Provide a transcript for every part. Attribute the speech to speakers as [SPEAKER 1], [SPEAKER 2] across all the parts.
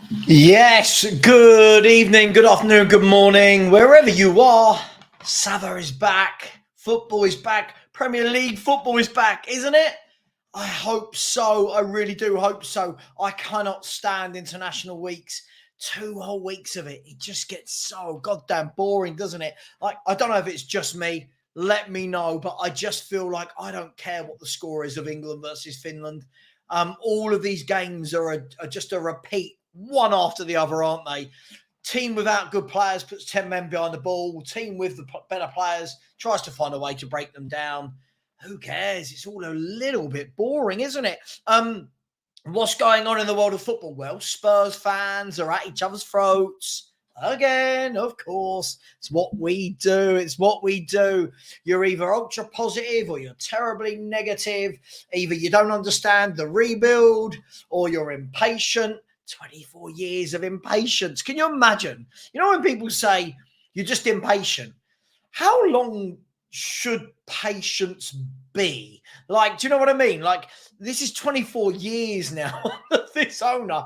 [SPEAKER 1] Yes, good evening, good afternoon, good morning, wherever you are. Savva is back. Football is back. Premier League football is back, isn't it? I hope so. I really do hope so. I cannot stand international weeks. 2 whole weeks of it. It just gets so goddamn boring, doesn't it? Like, I don't know if it's just me. Let me know. But I just feel like I don't care what the score is of England versus Finland. All of these games are just a repeat, one after the other, aren't they? Team without good players puts 10 men behind the ball. Team with the better players tries to find a way to break them down. Who cares? It's all a little bit boring, isn't it? What's going on in the world of football? Well, Spurs fans are at each other's throats. Again, of course. It's what we do. It's what we do. You're either ultra positive or you're terribly negative. Either you don't understand the rebuild or you're impatient. 24 years of impatience. Can you imagine? You know when people say you're just impatient? How long should patience be? Like, do you know what I mean? Like, this is 24 years now of this owner.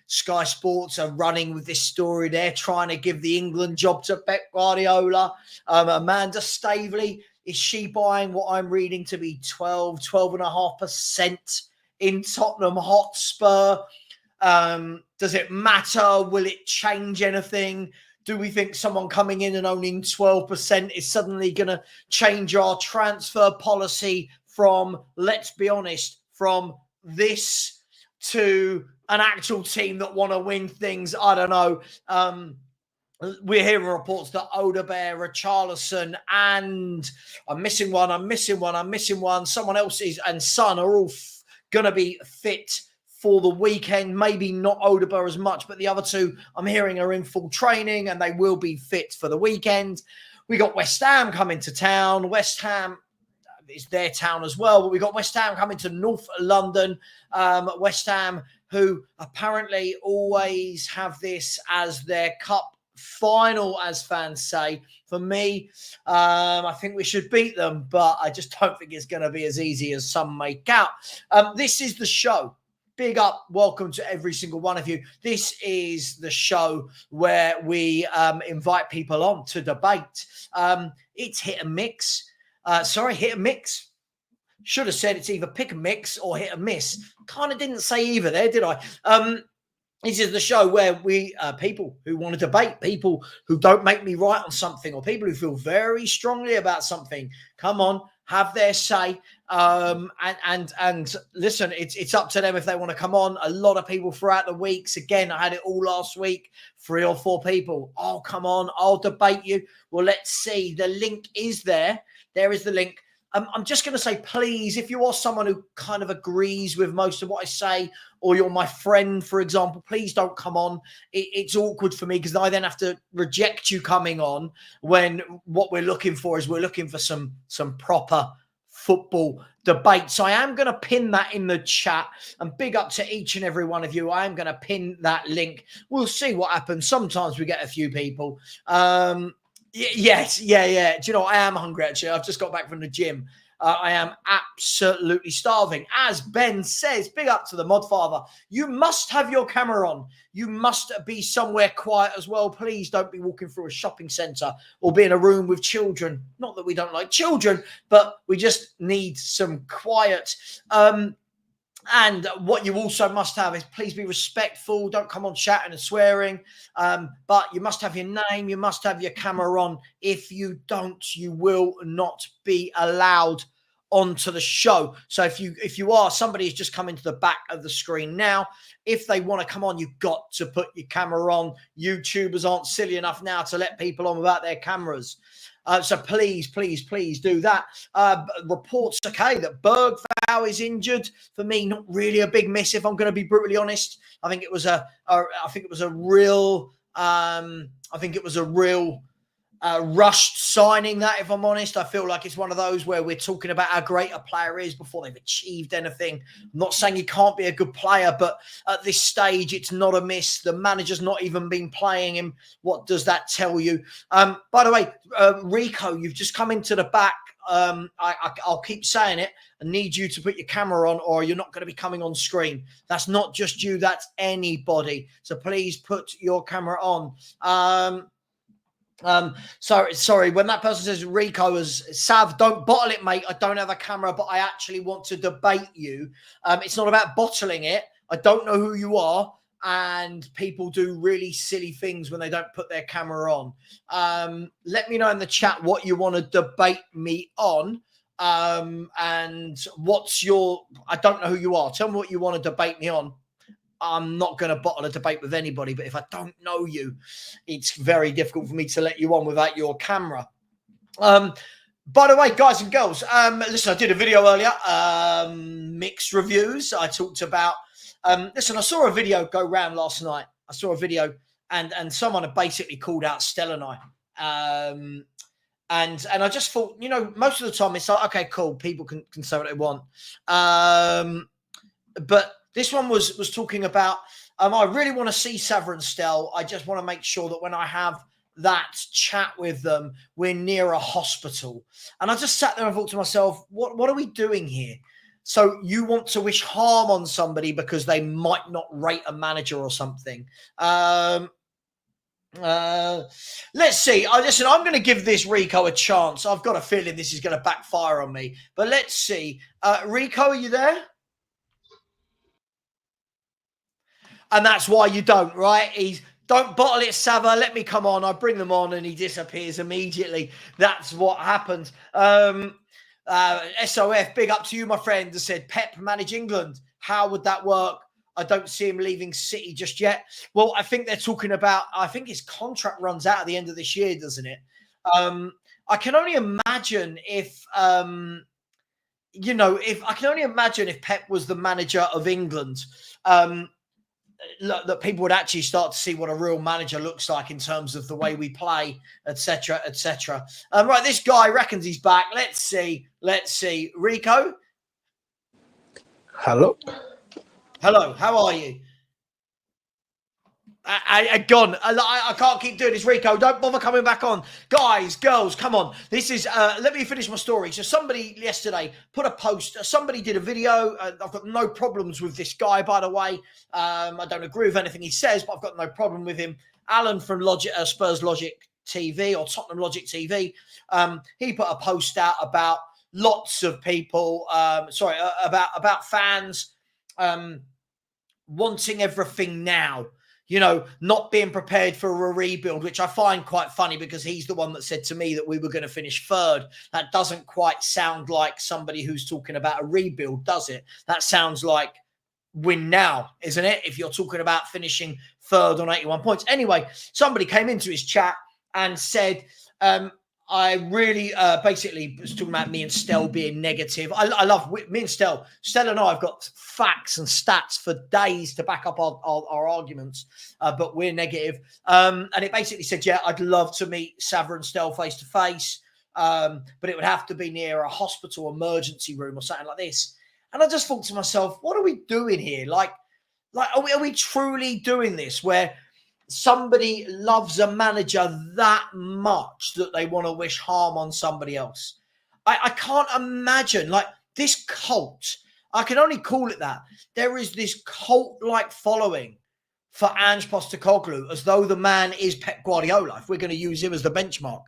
[SPEAKER 1] Sky Sports are running with this story. They're trying to give the England job to Pep Guardiola. Amanda Staveley, is she buying what I'm reading to be 12.5% in Tottenham Hotspur? Does it matter? Will it change anything? Do we think someone coming in and owning 12% is suddenly going to change our transfer policy from, let's be honest, from this to an actual team that want to win things? I don't know. We're hearing reports that Odebear, Richarlison, and I'm missing one. Someone else is, and Son are all going to be fit for the weekend. Maybe not Odebear as much, but the other two I'm hearing are in full training and they will be fit for the weekend. We got West Ham coming to town. West Ham is their town as well, but we got West Ham coming to North London. West Ham, who apparently always have this as their cup final, as fans say. For me, I think we should beat them, but I just don't think it's going to be as easy as some make out. This is the show. Big up, welcome to every single one of you. This is the show where we invite people on to debate. It's hit and mix. Hit and mix. Should have said it's either pick and mix or hit and miss. Kind of didn't say either there, did I? This is the show where we, people who want to debate, people who don't make me right on something, or people who feel very strongly about something, come on, have their say. And listen, it's up to them if they want to come on. A lot of people throughout the weeks. Again, I had it all last week. 3 or 4 people. Oh, come on, I'll debate you. Well, let's see. The link is there. There is the link. I'm just going to say, please, if you are someone who kind of agrees with most of what I say, or you're my friend, for example, please don't come on. It's awkward for me because I then have to reject you coming on when what we're looking for is we're looking for some proper football debate. So I am going to pin that in the chat, and big up to each and every one of you. I am going to pin that link. We'll see what happens. Sometimes we get a few people. Yes. Do you know, I am hungry, actually. I've just got back from the gym. I am absolutely starving. As Ben says, big up to the mod father. You must have your camera on. You must be somewhere quiet as well. Please don't be walking through a shopping centre or be in a room with children. Not that we don't like children, but we just need some quiet. And what you also must have is please be respectful. Don't come on shouting and swearing. But you must have your name. You must have your camera on. If you don't, you will not be allowed onto the show. So if you are, somebody's just coming to the back of the screen now. If they want to come on, you've got to put your camera on. YouTubers aren't silly enough now to let people on without their cameras. So please do that. Reports, okay, that Bergvall is injured. For me, not really a big miss, if I'm going to be brutally honest. I think it was a real rushed signing that, if I'm honest. I feel like it's one of those where we're talking about how great a player is before they've achieved anything. I'm not saying he can't be a good player, but at this stage, it's not a miss. The manager's not even been playing him. What does that tell you? By the way, Rico, you've just come into the back. I'll keep saying it. I need you to put your camera on or you're not going to be coming on screen. That's not just you, that's anybody. So please put your camera on. Sorry, when that person says Rico as Sav, don't bottle it, mate. I don't have a camera, but I actually want to debate you. It's not about bottling it. I don't know who you are, and people do really silly things when they don't put their camera on. Let me know in the chat what you want to debate me on. And what's your, I don't know who you are. Tell me what you want to debate me on. I'm not going to bottle a debate with anybody, but if I don't know you, it's very difficult for me to let you on without your camera. By the way, guys and girls, listen, I did a video earlier, mixed reviews. I talked about, listen, I saw a video go round last night. I saw a video and someone had basically called out Stella and I. And I just thought, you know, most of the time it's like, okay, cool, people can say what they want. But this one was talking about, I really want to see Savva and Stell. I just want to make sure that when I have that chat with them, we're near a hospital. And I just sat there and thought to myself, what are we doing here? So you want to wish harm on somebody because they might not rate a manager or something. Let's see. Listen, I'm going to give this Rico a chance. I've got a feeling this is going to backfire on me. But let's see. Rico, are you there? And that's why you don't, right? Don't bottle it, Savva. Let me come on. I bring them on and he disappears immediately. That's what happens. SOF, big up to you, my friend. That said, Pep manage England. How would that work? I don't see him leaving City just yet. Well, I think they're talking about, I think his contract runs out at the end of this year, doesn't it? I can only imagine if, you know, I can only imagine if Pep was the manager of England, that people would actually start to see what a real manager looks like in terms of the way we play, etc., etc. Right, this guy reckons he's back. Let's see. Rico?
[SPEAKER 2] Hello.
[SPEAKER 1] Hello, how are you? Gone. I can't keep doing this, Rico. Don't bother coming back on. Guys, girls, come on. This is, let me finish my story. So somebody yesterday put a post, somebody did a video. I've got no problems with this guy, by the way. I don't agree with anything he says, but I've got no problem with him. Alan from Spurs Logic TV or Tottenham Logic TV. He put a post out about lots of people, about fans wanting everything now. You know, not being prepared for a rebuild, which I find quite funny because he's the one that said to me that we were going to finish third. That doesn't quite sound like somebody who's talking about a rebuild, does it? That sounds like win now, isn't it? If you're talking about finishing third on 81 points. Anyway, somebody came into his chat and said, I really basically was talking about me and Stell being negative. I love me and Stell. Stell and I have got facts and stats for days to back up our arguments, but we're negative. And it basically said, yeah, I'd love to meet Savva and Stell face to face, but it would have to be near a hospital emergency room or something like this. And I just thought to myself, what are we doing here? Like are we truly doing this where somebody loves a manager that much that they want to wish harm on somebody else? I can't imagine, like, this cult. I can only call it that. There is this cult-like following for Ange Postecoglou as though the man is Pep Guardiola, if we're going to use him as the benchmark.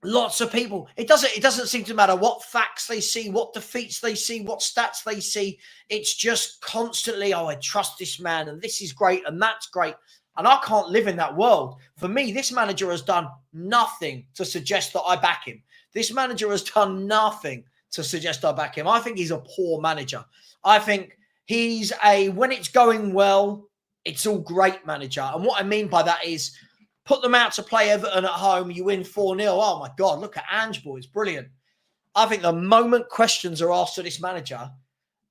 [SPEAKER 1] Lots of people. It doesn't seem to matter what facts they see, what defeats they see, what stats they see. It's just constantly, oh, I trust this man and this is great and that's great. And I can't live in that world. For me, this manager has done nothing to suggest that I back him. This manager has done nothing to suggest I back him. I think he's a poor manager. I think he's when it's going well, it's all great manager. And what I mean by that is, put them out to play Everton at home, you win 4-0. Oh, my God, look at Ange, boys. Brilliant. I think the moment questions are asked to this manager,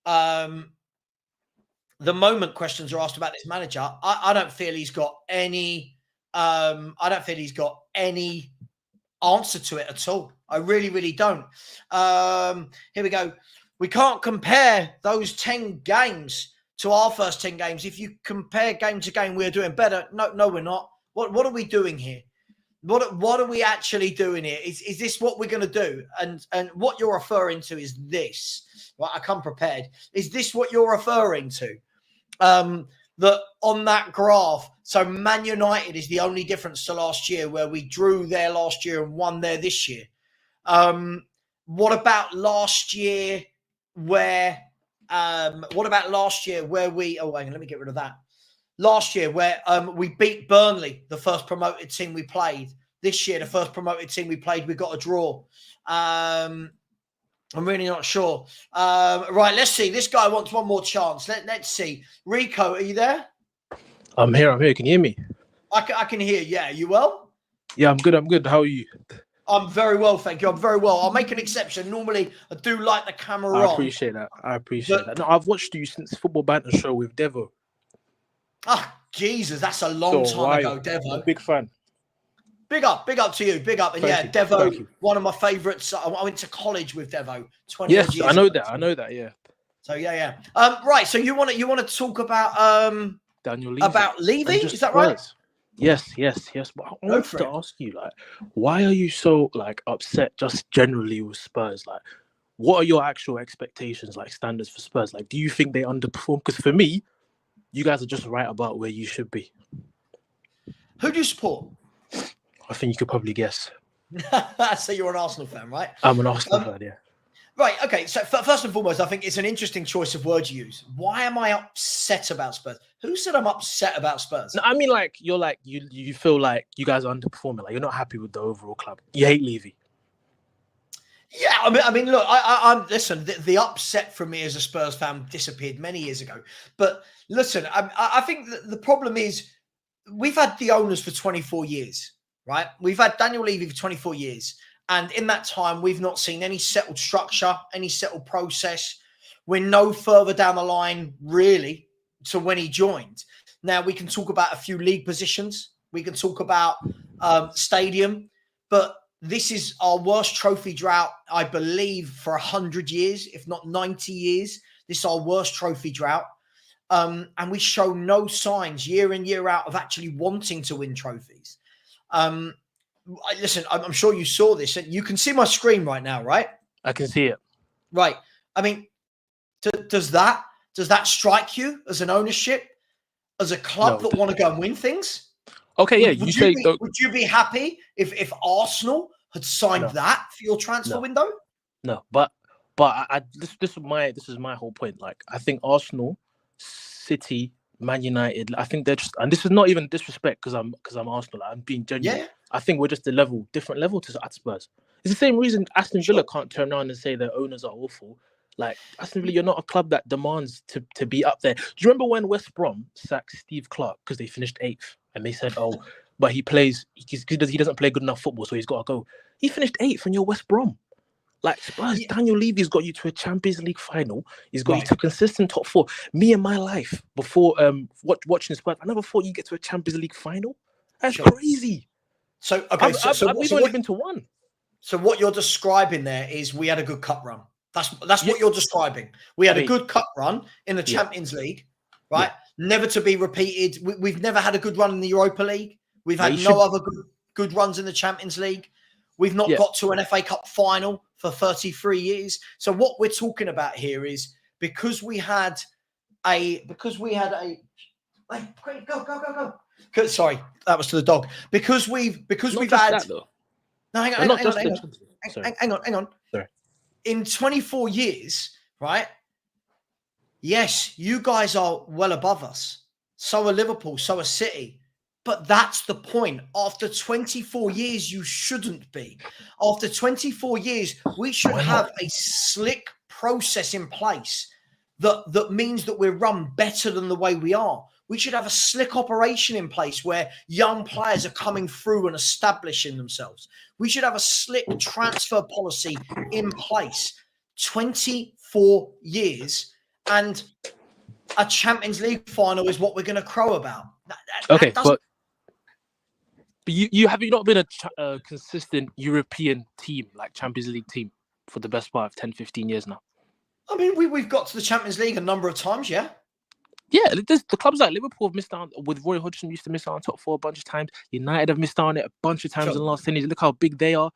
[SPEAKER 1] I don't feel he's got any I don't think he's got any answer to it at all. I really, really don't. Here we go. We can't compare those 10 games to our first 10 games. If you compare game to game, we're doing better. No, we're not. What are we doing here? What are we actually doing here? Is this what we're going to do? And what you're referring to is this. Well, I come prepared. Is this what you're referring to? That on that graph, so Man United is the only difference to last year, where we drew there last year and won there this year. What about last year where we, oh, hang on, let me get rid of that. Last year where we beat Burnley, the first promoted team we played. This year, the first promoted team we played, we got a draw. I'm really not sure. Right, let's see. This guy wants one more chance. Let's see. Rico, are you there?
[SPEAKER 2] I'm here. Can you hear me?
[SPEAKER 1] I can hear you. Yeah, you well?
[SPEAKER 2] Yeah, I'm good. How are you?
[SPEAKER 1] I'm very well, thank you. I'm very well. I'll make an exception. Normally, I do like the camera on.
[SPEAKER 2] I appreciate that. No, I've watched you since Football Banter Show with Devo.
[SPEAKER 1] Ah, Jesus, that's a long time ago, Devo.
[SPEAKER 2] I'm a big fan.
[SPEAKER 1] Big up to you. Big up. And
[SPEAKER 2] Thank
[SPEAKER 1] yeah,
[SPEAKER 2] you.
[SPEAKER 1] Devo, one of my favourites. I went to college with Devo 20
[SPEAKER 2] yes,
[SPEAKER 1] years
[SPEAKER 2] I know
[SPEAKER 1] ago.
[SPEAKER 2] that. I know that, yeah.
[SPEAKER 1] So yeah. Right, so you want to talk about
[SPEAKER 2] Daniel Levy.
[SPEAKER 1] about Levy? Is that right?
[SPEAKER 2] Yes. But I wanted to ask you, like, why are you so upset just generally with Spurs? Like, what are your actual expectations, standards for Spurs? Like, do you think they underperform? Because for me, you guys are just right about where you should be.
[SPEAKER 1] Who do you support?
[SPEAKER 2] I think you could probably guess.
[SPEAKER 1] So you're an Arsenal fan, right?
[SPEAKER 2] I'm an Arsenal fan, yeah.
[SPEAKER 1] Right, okay. So first and foremost, I think it's an interesting choice of words you use. Why am I upset about Spurs? Who said I'm upset about Spurs?
[SPEAKER 2] No, I mean, you feel like you guys are underperforming. Like, you're not happy with the overall club. You hate Levy.
[SPEAKER 1] Yeah, I mean, look, I'm listen. The upset from me as a Spurs fan disappeared many years ago. But listen, I think the problem is we've had the owners for 24 years, right? We've had Daniel Levy for 24 years. And in that time, we've not seen any settled structure, any settled process. We're no further down the line, really, to when he joined. Now, we can talk about a few league positions. We can talk about stadium. But this is our worst trophy drought, I believe, for 100 years, if not 90 years. This is our worst trophy drought. And we show no signs year in, year out of actually wanting to win trophies. Listen, I'm sure you saw this. You can see my screen right now, right?
[SPEAKER 2] I can see it.
[SPEAKER 1] Right. I mean, does that strike you as an ownership, as a club that want to go and win things?
[SPEAKER 2] Okay, yeah.
[SPEAKER 1] Would you be happy if Arsenal had signed that for your transfer window?
[SPEAKER 2] No, but this is my whole point. Like, I think Arsenal, City, Man United, I think they're just, and this is not even disrespect because I'm Arsenal. I'm being genuine. Yeah. I think we're just a different level to Spurs. It's the same reason Aston Villa can't turn around and say their owners are awful. Like, Aston Villa, you're not a club that demands to be up there. Do you remember when West Brom sacked Steve Clarke because they finished 8th and they said, oh, but he doesn't play good enough football, so he's got to go. He finished 8th and you're West Brom. Like, Spurs, Daniel Levy's got you to a Champions League final. He's got you to consistent top 4. Me in my life, before watching Spurs, I never thought you'd get to a Champions League final. That's crazy.
[SPEAKER 1] So, okay,
[SPEAKER 2] we've only been to one.
[SPEAKER 1] So what you're describing there is we had a good cup run. That's what you're describing. We had a good cup run in the Champions League, right? Yeah. Never to be repeated. We've never had a good run in the Europa League. We've had no other good runs in the Champions League. We've not got to an FA Cup final for 33 years. So what we're talking about here is because we had a go. Sorry, that was to the dog. Because we've had hang on.
[SPEAKER 2] Sorry.
[SPEAKER 1] In 24 years, right? Yes, you guys are well above us. So are Liverpool, so are City. But that's the point. After 24 years, you shouldn't be. After 24 years, we should have a slick process in place that means that we're run better than the way we are. We should have a slick operation in place where young players are coming through and establishing themselves. We should have a slick transfer policy in place. 24 years and a Champions League final is what we're going to crow about.
[SPEAKER 2] But you have you not been a consistent European team, like Champions League team, for the best part of 10, 15 years now?
[SPEAKER 1] I mean, we've got to the Champions League a number of times, yeah.
[SPEAKER 2] Yeah, the clubs like Liverpool have missed out with Roy Hodgson used to miss out on top four a bunch of times. United have missed out on it a bunch of times in the last 10 years. Look how big they are.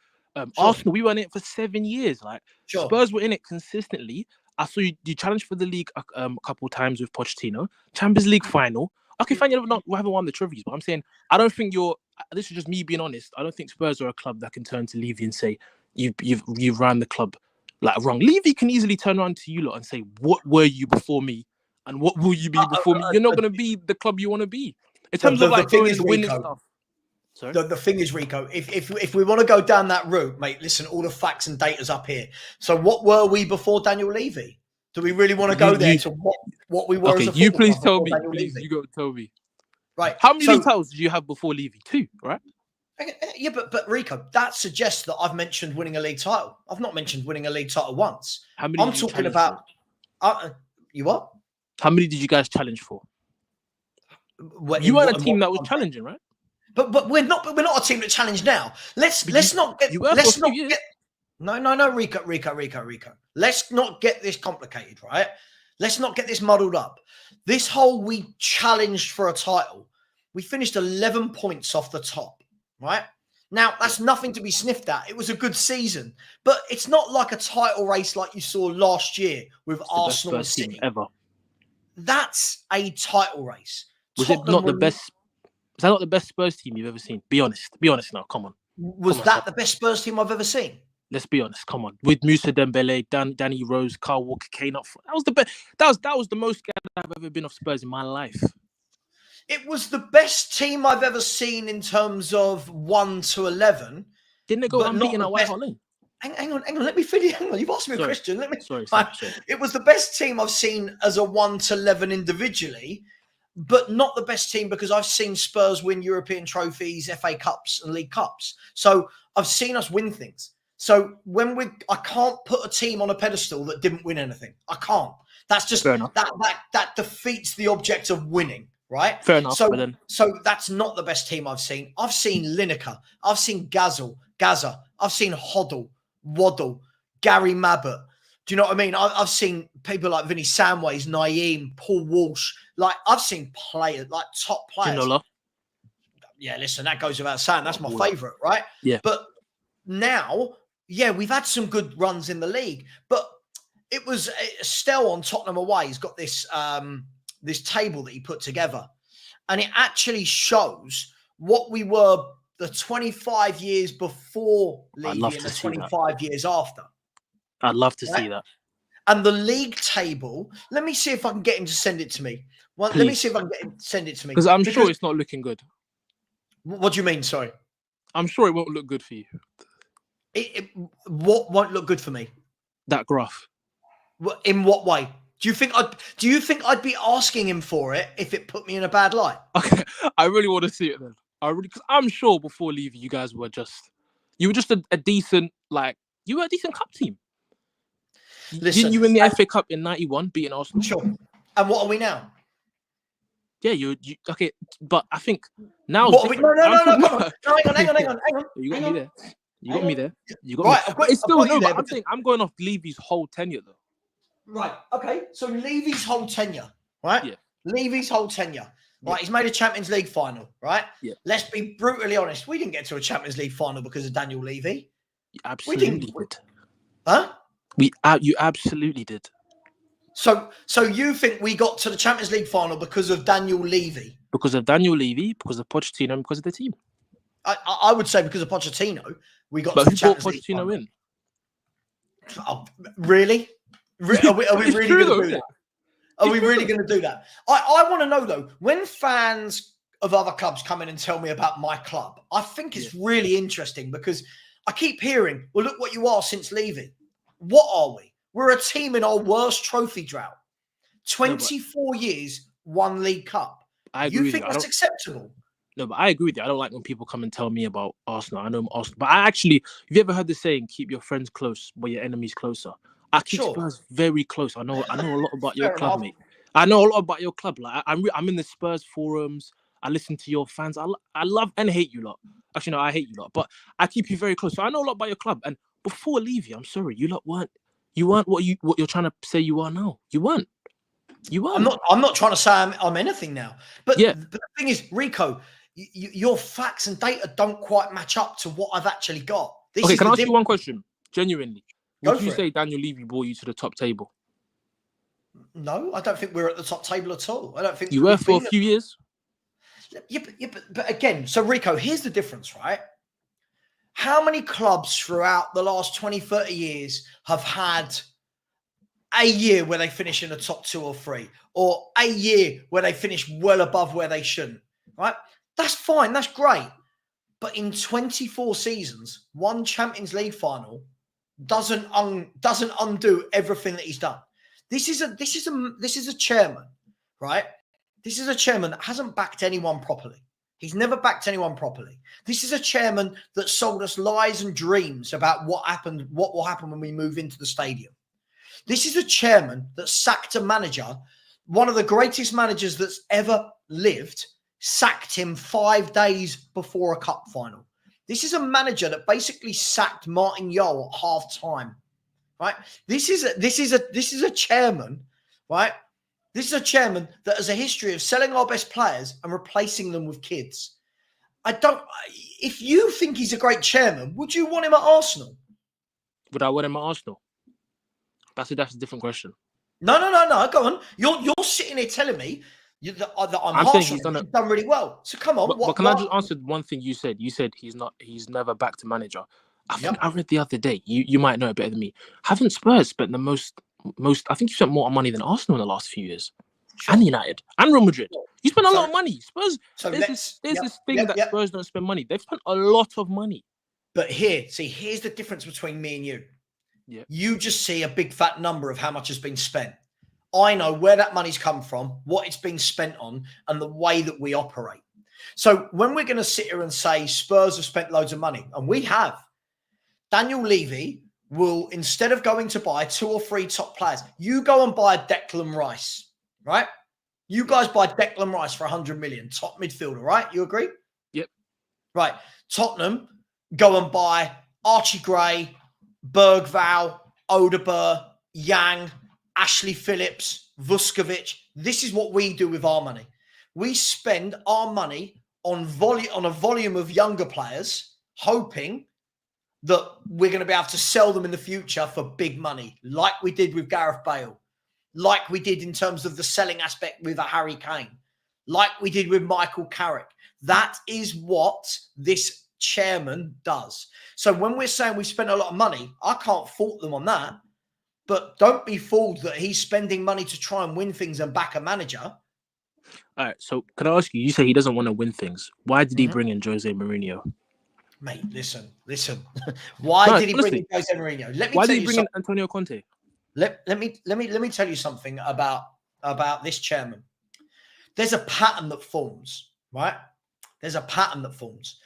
[SPEAKER 2] Arsenal, we were in it for 7 years. Like Spurs were in it consistently. I saw you challenge for the league a couple of times with Pochettino. Champions League final. Okay, fine, you haven't won the trophies, but I'm saying I don't think this is just me being honest. I don't think Spurs are a club that can turn to Levy and say you've ran the club like wrong. Levy can easily turn around to you lot and say, what were you before me? And what will you be before me? You're not going to be the club you want to be. In terms of like going and winning stuff. Sorry?
[SPEAKER 1] The thing is, Rico, if we want to go down that route, mate, listen, all the facts and data's up here. So what were we before Daniel Levy? Do we really want to go there to what we were as a
[SPEAKER 2] you please tell me.
[SPEAKER 1] Please,
[SPEAKER 2] you got to tell me.
[SPEAKER 1] Right.
[SPEAKER 2] How many titles did you have before Levy? 2, right?
[SPEAKER 1] Yeah, but Rico, that suggests that I've mentioned winning a league title. I've not mentioned winning a league title once.
[SPEAKER 2] How many?
[SPEAKER 1] I'm talking about. You what?
[SPEAKER 2] How many did you guys challenge for? You were a team that was challenging, right?
[SPEAKER 1] But we're not a team that challenge now. Let's not get. No, Rico. Let's not get this complicated, right? Let's not get this muddled up. This whole we challenged for a title. We finished 11 points off the top, right? Now, that's nothing to be sniffed at. It was a good season, but it's not like a title race like you saw last year with Arsenal and City.
[SPEAKER 2] Ever.
[SPEAKER 1] That's a title race.
[SPEAKER 2] Was that not the best Spurs team you've ever seen? Be honest. Be honest now. Come on.
[SPEAKER 1] Was that the best Spurs team I've ever seen?
[SPEAKER 2] Let's be honest. Come on. With Moussa Dembele, Danny Rose, Kyle Walker, Kane up front. That was the best. That was the most scared I've ever been of Spurs in my life.
[SPEAKER 1] It was the best team I've ever seen in terms of 1 to 11.
[SPEAKER 2] Didn't they go unbeaten at White Hart Lane?
[SPEAKER 1] Hang on. Let me finish. Hang on. You've asked me a question.
[SPEAKER 2] Sorry.
[SPEAKER 1] It was the best team I've seen as a 1 to 11 individually, but not the best team because I've seen Spurs win European trophies, FA Cups and League Cups. So I've seen us win things. So I can't put a team on a pedestal that didn't win anything. I can't. That's just that defeats the object of winning, right?
[SPEAKER 2] Fair enough.
[SPEAKER 1] So that's not the best team I've seen. I've seen Lineker. I've seen Gaza. I've seen Hoddle, Waddle, Gary Mabbott. Do you know what I mean? I've seen people like Vinny Samways, Naeem, Paul Walsh. Like I've seen players, like top players.
[SPEAKER 2] Ginola.
[SPEAKER 1] Yeah, listen, that goes without saying. That's my favourite, right?
[SPEAKER 2] Yeah.
[SPEAKER 1] But now, yeah, we've had some good runs in the league, but it was Stell on Tottenham away. He's got this this table that he put together, and it actually shows what we were the 25 years before Levy and the 25 years after.
[SPEAKER 2] I'd love to see that.
[SPEAKER 1] And the league table, let me see if I can get him to send it to me. Well, let me see if I can get him to send it to me.
[SPEAKER 2] Because I'm sure it's not looking good.
[SPEAKER 1] What do you mean? Sorry.
[SPEAKER 2] I'm sure it won't look good for you.
[SPEAKER 1] What won't look good for me?
[SPEAKER 2] That graph.
[SPEAKER 1] In what way? Do you think I'd be asking him for it if it put me in a bad light?
[SPEAKER 2] Okay, I really want to see it then. Because I'm sure before Levy, you guys were just a decent cup team.
[SPEAKER 1] Listen,
[SPEAKER 2] didn't you win the FA Cup in '91, beating Arsenal?
[SPEAKER 1] Sure. And what are we now?
[SPEAKER 2] Yeah, you okay, but I think now.
[SPEAKER 1] What are we, no, come on. Hang on.
[SPEAKER 2] You got me there. You got me there.
[SPEAKER 1] Right,
[SPEAKER 2] it's still no, but I'm going off Levy's whole tenure though.
[SPEAKER 1] Right. Okay. So Levy's whole tenure, right?
[SPEAKER 2] Yeah.
[SPEAKER 1] Levy's whole tenure. Right. He's made a Champions League final, right?
[SPEAKER 2] Yeah.
[SPEAKER 1] Let's be brutally honest. We didn't get to a Champions League final because of Daniel Levy.
[SPEAKER 2] You absolutely did.
[SPEAKER 1] Huh?
[SPEAKER 2] You absolutely did.
[SPEAKER 1] So you think we got to the Champions League final because of Daniel Levy?
[SPEAKER 2] Because of Daniel Levy, because of Pochettino, and because of the team.
[SPEAKER 1] I would say because of Pochettino, we got
[SPEAKER 2] to
[SPEAKER 1] the
[SPEAKER 2] who
[SPEAKER 1] Champions
[SPEAKER 2] brought
[SPEAKER 1] League
[SPEAKER 2] Pochettino
[SPEAKER 1] final.
[SPEAKER 2] in?
[SPEAKER 1] Oh, really? Are we really going to do that? Are we really going to do that? I want to know, though, when fans of other clubs come in and tell me about my club, I think it's really interesting because I keep hearing, well, look what you are since Levy. What are we? We're a team in our worst trophy drought. 24 years, 1 League Cup. You think that's acceptable?
[SPEAKER 2] No, but I agree with you. I don't like when people come and tell me about Arsenal. I know I'm Arsenal. But have you ever heard the saying, keep your friends close, but your enemies closer? I keep Spurs very close. I know a lot about your club, mate. I know a lot about your club. Like I'm in the Spurs forums. I listen to your fans. I love and hate you lot. Actually, no, I hate you lot, but I keep you very close. So I know a lot about your club. And before Levy, I'm sorry, you lot weren't what you're trying to say you are now. You weren't.
[SPEAKER 1] I'm not trying to say I'm anything now. But,
[SPEAKER 2] yeah.
[SPEAKER 1] but the thing is, Rico, your facts and data don't quite match up to what I've actually got.
[SPEAKER 2] Okay, can I ask you one question? Genuinely, would you say Daniel Levy brought you to the top table?
[SPEAKER 1] No, I don't think we're at the top table at all. I don't think
[SPEAKER 2] you were for a few years.
[SPEAKER 1] Yeah, but again, so Rico, here's the difference, right? How many clubs throughout the last 20, 30 years have had a year where they finish in the top 2 or 3, or a year where they finish well above where they shouldn't, right? That's fine. That's great. But in 24 seasons, one Champions League final doesn't undo everything that he's done. This is a chairman, right? This is a chairman that hasn't backed anyone properly. He's never backed anyone properly. This is a chairman that sold us lies and dreams about what will happen when we move into the stadium. This is a chairman that sacked a manager, one of the greatest managers that's ever lived, sacked him 5 days before a cup final. This is a manager that basically sacked Martin Jol at half time, right? This is a chairman, right? This is a chairman that has a history of selling our best players and replacing them with kids. If you think he's a great chairman, would you want him at Arsenal?
[SPEAKER 2] Would I want him at Arsenal? That's a different question.
[SPEAKER 1] No. Go on. You're sitting here telling me that I'm saying he's done really well. So come on.
[SPEAKER 2] But can I just answer one thing you said? You said he's never backed a manager. I think I read the other day. You might know it better than me. Haven't Spurs spent the most? I think you spent more money than Arsenal in the last few years, and United and Real Madrid. You spent a lot of money. Spurs. So there's this thing that Spurs don't spend money. They've spent a lot of money.
[SPEAKER 1] But here's the difference between me and you. Yeah. You just see a big fat number of how much has been spent. I know where that money's come from, what it's been spent on, and the way that we operate. So when we're going to sit here and say Spurs have spent loads of money, and we have, Daniel Levy will, instead of going to buy 2 or 3 top players, you go and buy a Declan Rice, right? You guys buy Declan Rice for 100 million, top midfielder, right? You agree?
[SPEAKER 2] Yep.
[SPEAKER 1] Right. Tottenham go and buy Archie Gray, Bergvall, Odegaard, Yang, Ashley Phillips, Vuskovic. This is what we do with our money. We spend our money on a volume of younger players, hoping that we're going to be able to sell them in the future for big money, like we did with Gareth Bale, like we did in terms of the selling aspect with a Harry Kane, like we did with Michael Carrick. That is what this chairman does. So when we're saying we spent a lot of money, I can't fault them on that. But don't be fooled that he's spending money to try and win things and back a manager.
[SPEAKER 2] All right. So can I ask you? You say he doesn't want to win things. Why did he bring in Jose Mourinho?
[SPEAKER 1] Mate, listen. Why did he bring in Jose Mourinho?
[SPEAKER 2] Why did he bring in Antonio Conte?
[SPEAKER 1] Let me tell you something about this chairman. There's a pattern that forms, right? There's a pattern that forms.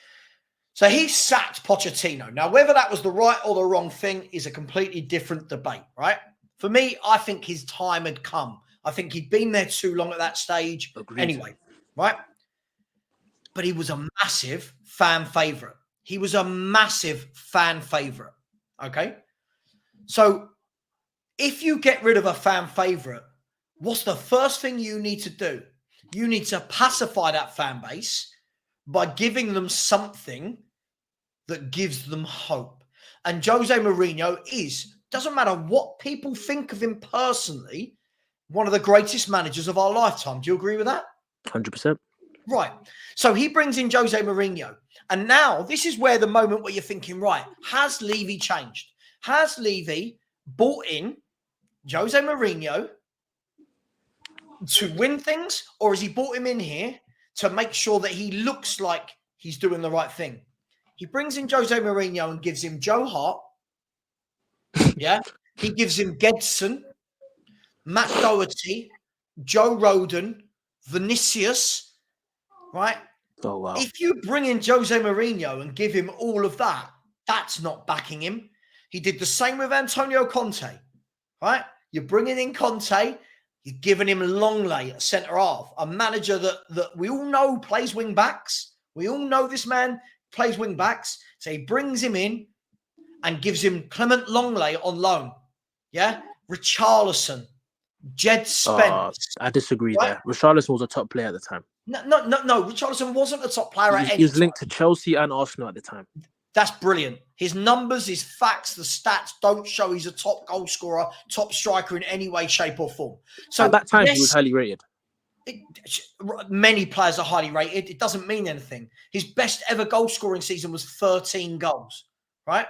[SPEAKER 1] So he sacked Pochettino. Now, whether that was the right or the wrong thing is a completely different debate, right? For me, I think his time had come. I think he'd been there too long at that stage. Agreed. Anyway, right? But he was a massive fan favourite. Okay? So if you get rid of a fan favourite, what's the first thing you need to do? You need to pacify that fan base by giving them something that gives them hope. And Jose Mourinho doesn't matter what people think of him personally, one of the greatest managers of our lifetime. Do you agree with that?
[SPEAKER 2] 100%.
[SPEAKER 1] Right. So he brings in Jose Mourinho. And now this is where the moment where you're thinking, right, has Levy changed? Has Levy brought in Jose Mourinho to win things? Or has he brought him in here to make sure that he looks like he's doing the right thing? He brings in Jose Mourinho and gives him Joe Hart. Yeah. He gives him Gedson, Matt Doherty, Joe Rodon, Vinicius. Right?
[SPEAKER 2] Oh, wow.
[SPEAKER 1] If you bring in Jose Mourinho and give him all of that, that's not backing him. He did the same with Antonio Conte. Right? You're bringing in Conte. You're giving him Longley at centre half, a manager that we all know plays wing backs. We all know this man plays wing backs. So he brings him in and gives him Clement Longley on loan. Yeah? Richarlison, Jed Spence.
[SPEAKER 2] I disagree
[SPEAKER 1] right?
[SPEAKER 2] there. Richarlison was a top player at the time.
[SPEAKER 1] No. Richarlison wasn't a top player at any
[SPEAKER 2] He was
[SPEAKER 1] time.
[SPEAKER 2] linked to Chelsea and Arsenal at the time.
[SPEAKER 1] That's brilliant. His numbers, his facts, the stats don't show he's a top goal scorer, top striker in any way, shape, or form. So
[SPEAKER 2] at that time, he was highly rated.
[SPEAKER 1] Many players are highly rated. It doesn't mean anything. His best ever goal scoring season was 13 goals, right?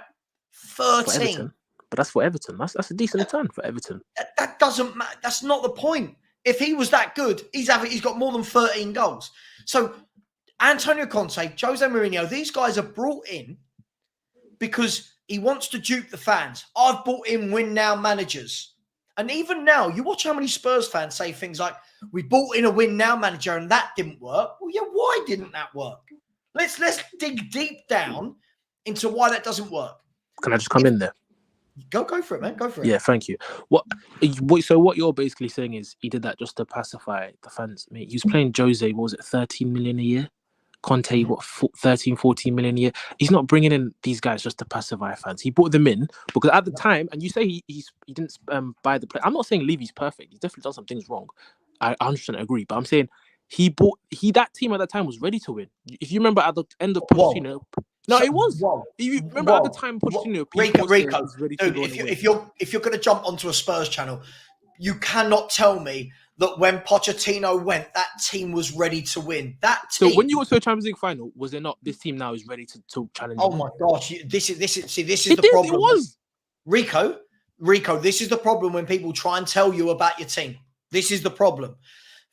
[SPEAKER 1] 13.
[SPEAKER 2] But that's for Everton. That's a decent return for Everton.
[SPEAKER 1] That doesn't matter. That's not the point. If he was that good, he's got more than 13 goals. So Antonio Conte, Jose Mourinho, these guys are brought in because he wants to dupe the fans. I've brought in win now managers. And even now, you watch how many Spurs fans say things like, we brought in a win now manager and that didn't work. Well, yeah, why didn't that work? Let's dig deep down into why that doesn't work.
[SPEAKER 2] Can I just come in there?
[SPEAKER 1] Go for it, man. Go for it.
[SPEAKER 2] Yeah, thank you. So what you're basically saying is he did that just to pacify the fans. I mean, he was playing Jose, what was it, 13 million a year? Conte, 13, 14 million a year? He's not bringing in these guys just to pacify fans. He brought them in because at the time, and you say he didn't buy the play. I'm not saying Levy's perfect. He's definitely done some things wrong. I 100% agree. But I'm saying that team at that time was ready to win. If you remember at the end of Pochettino... No, it was. You remember at the time, Pochettino,
[SPEAKER 1] Rico, dude, if you're going to jump onto a Spurs channel, you cannot tell me that when Pochettino went, that team was ready to win.
[SPEAKER 2] So when you got to a Champions League final, was it not this team now is ready to challenge?
[SPEAKER 1] Oh my gosh, this is the problem.
[SPEAKER 2] It was.
[SPEAKER 1] Rico, this is the problem when people try and tell you about your team. This is the problem.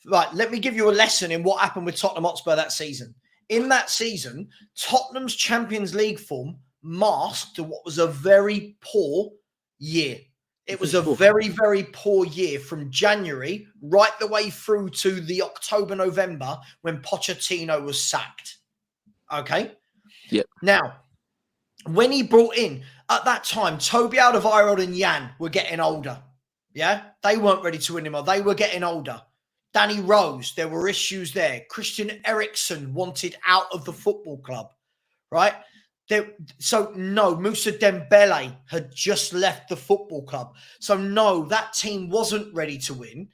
[SPEAKER 1] Right, let me give you a lesson in what happened with Tottenham Hotspur that season. In that season, Tottenham's Champions League form masked what was a very poor year. It was a very, very poor year from January right the way through to the October, November when Pochettino was sacked. Okay?
[SPEAKER 2] Yep.
[SPEAKER 1] Now, when he brought in, at that time, Toby Alderweireld and Jan were getting older. Yeah? They weren't ready to win anymore. They were getting older. Danny Rose, there were issues there. Christian Eriksen wanted out of the football club, right? Moussa Dembele had just left the football club. So no, that team wasn't ready to win.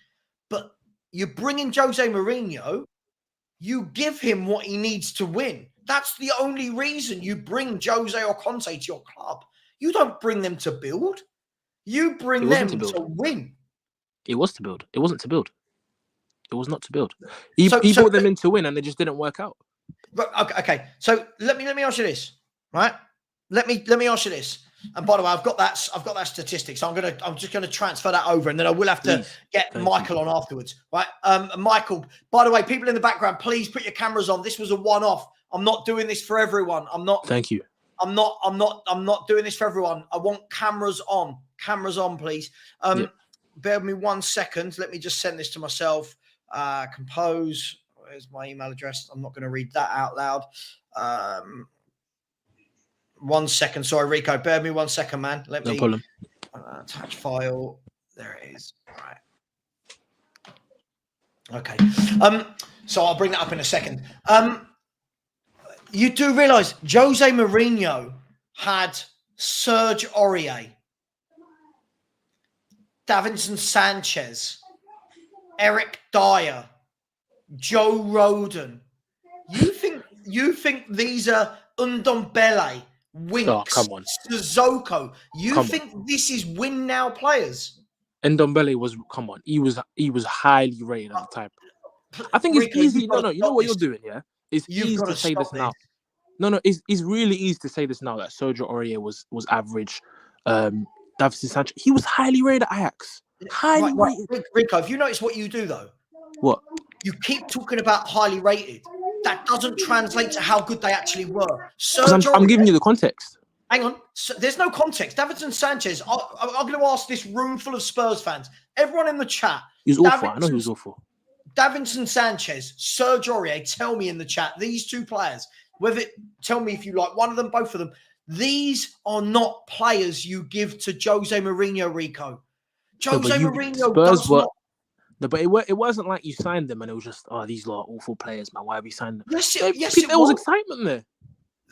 [SPEAKER 1] But you bring in Jose Mourinho, you give him what he needs to win. That's the only reason you bring Jose or Conte to your club. You don't bring them to build. You bring them to win.
[SPEAKER 2] It was to build. It wasn't to build. It was not to build. He brought them in to win, and they just didn't work out.
[SPEAKER 1] Okay. So let me ask you this, right? Let me ask you this. And by the way, I've got that statistic. So I'm just gonna transfer that over, and then I will have to get Michael on afterwards, right? Michael. By the way, people in the background, please put your cameras on. This was a one-off. I'm not doing this for everyone. I'm not.
[SPEAKER 2] Thank you.
[SPEAKER 1] I'm not doing this for everyone. I want cameras on. Cameras on, please. Bear with me 1 second. Let me just send this to myself. Compose. Where's my email address? I'm not going to read that out loud. 1 second. Sorry, Rico. Bear with me 1 second, man.
[SPEAKER 2] No problem.
[SPEAKER 1] Attach file. There it is. All right. Okay. So I'll bring that up in a second. You do realise Jose Mourinho had Serge Aurier, Davinson Sanchez, Eric Dyer, Joe Rodon. You think these are Ndombele, Winks, Sissoko? You think this is win now players?
[SPEAKER 2] Ndombele was he was highly rated at the time. I think it's easy. No, you know what you're doing, yeah? It's easy to say this now. No, it's really easy to say this now that Sergio Aurier was average. Davinson Sanchez, he was highly rated at Ajax. Highly rated.
[SPEAKER 1] Rico, have you noticed what you do though?
[SPEAKER 2] What?
[SPEAKER 1] You keep talking about highly rated. That doesn't translate to how good they actually were.
[SPEAKER 2] I'm giving you the context.
[SPEAKER 1] Hang on. So, there's no context. Davinson Sanchez, I'm going to ask this room full of Spurs fans. Everyone in the chat.
[SPEAKER 2] He was awful. I know he was awful.
[SPEAKER 1] Davinson Sanchez, Serge Aurier, tell me in the chat, these two players, tell me if you like one of them, both of them. These are not players you give to Jose Mourinho, Rico. Mourinho does not.
[SPEAKER 2] No, but it wasn't like you signed them and it was just, these lot are awful players, man. Why have you signed them?
[SPEAKER 1] Yes,
[SPEAKER 2] There
[SPEAKER 1] it
[SPEAKER 2] was excitement there.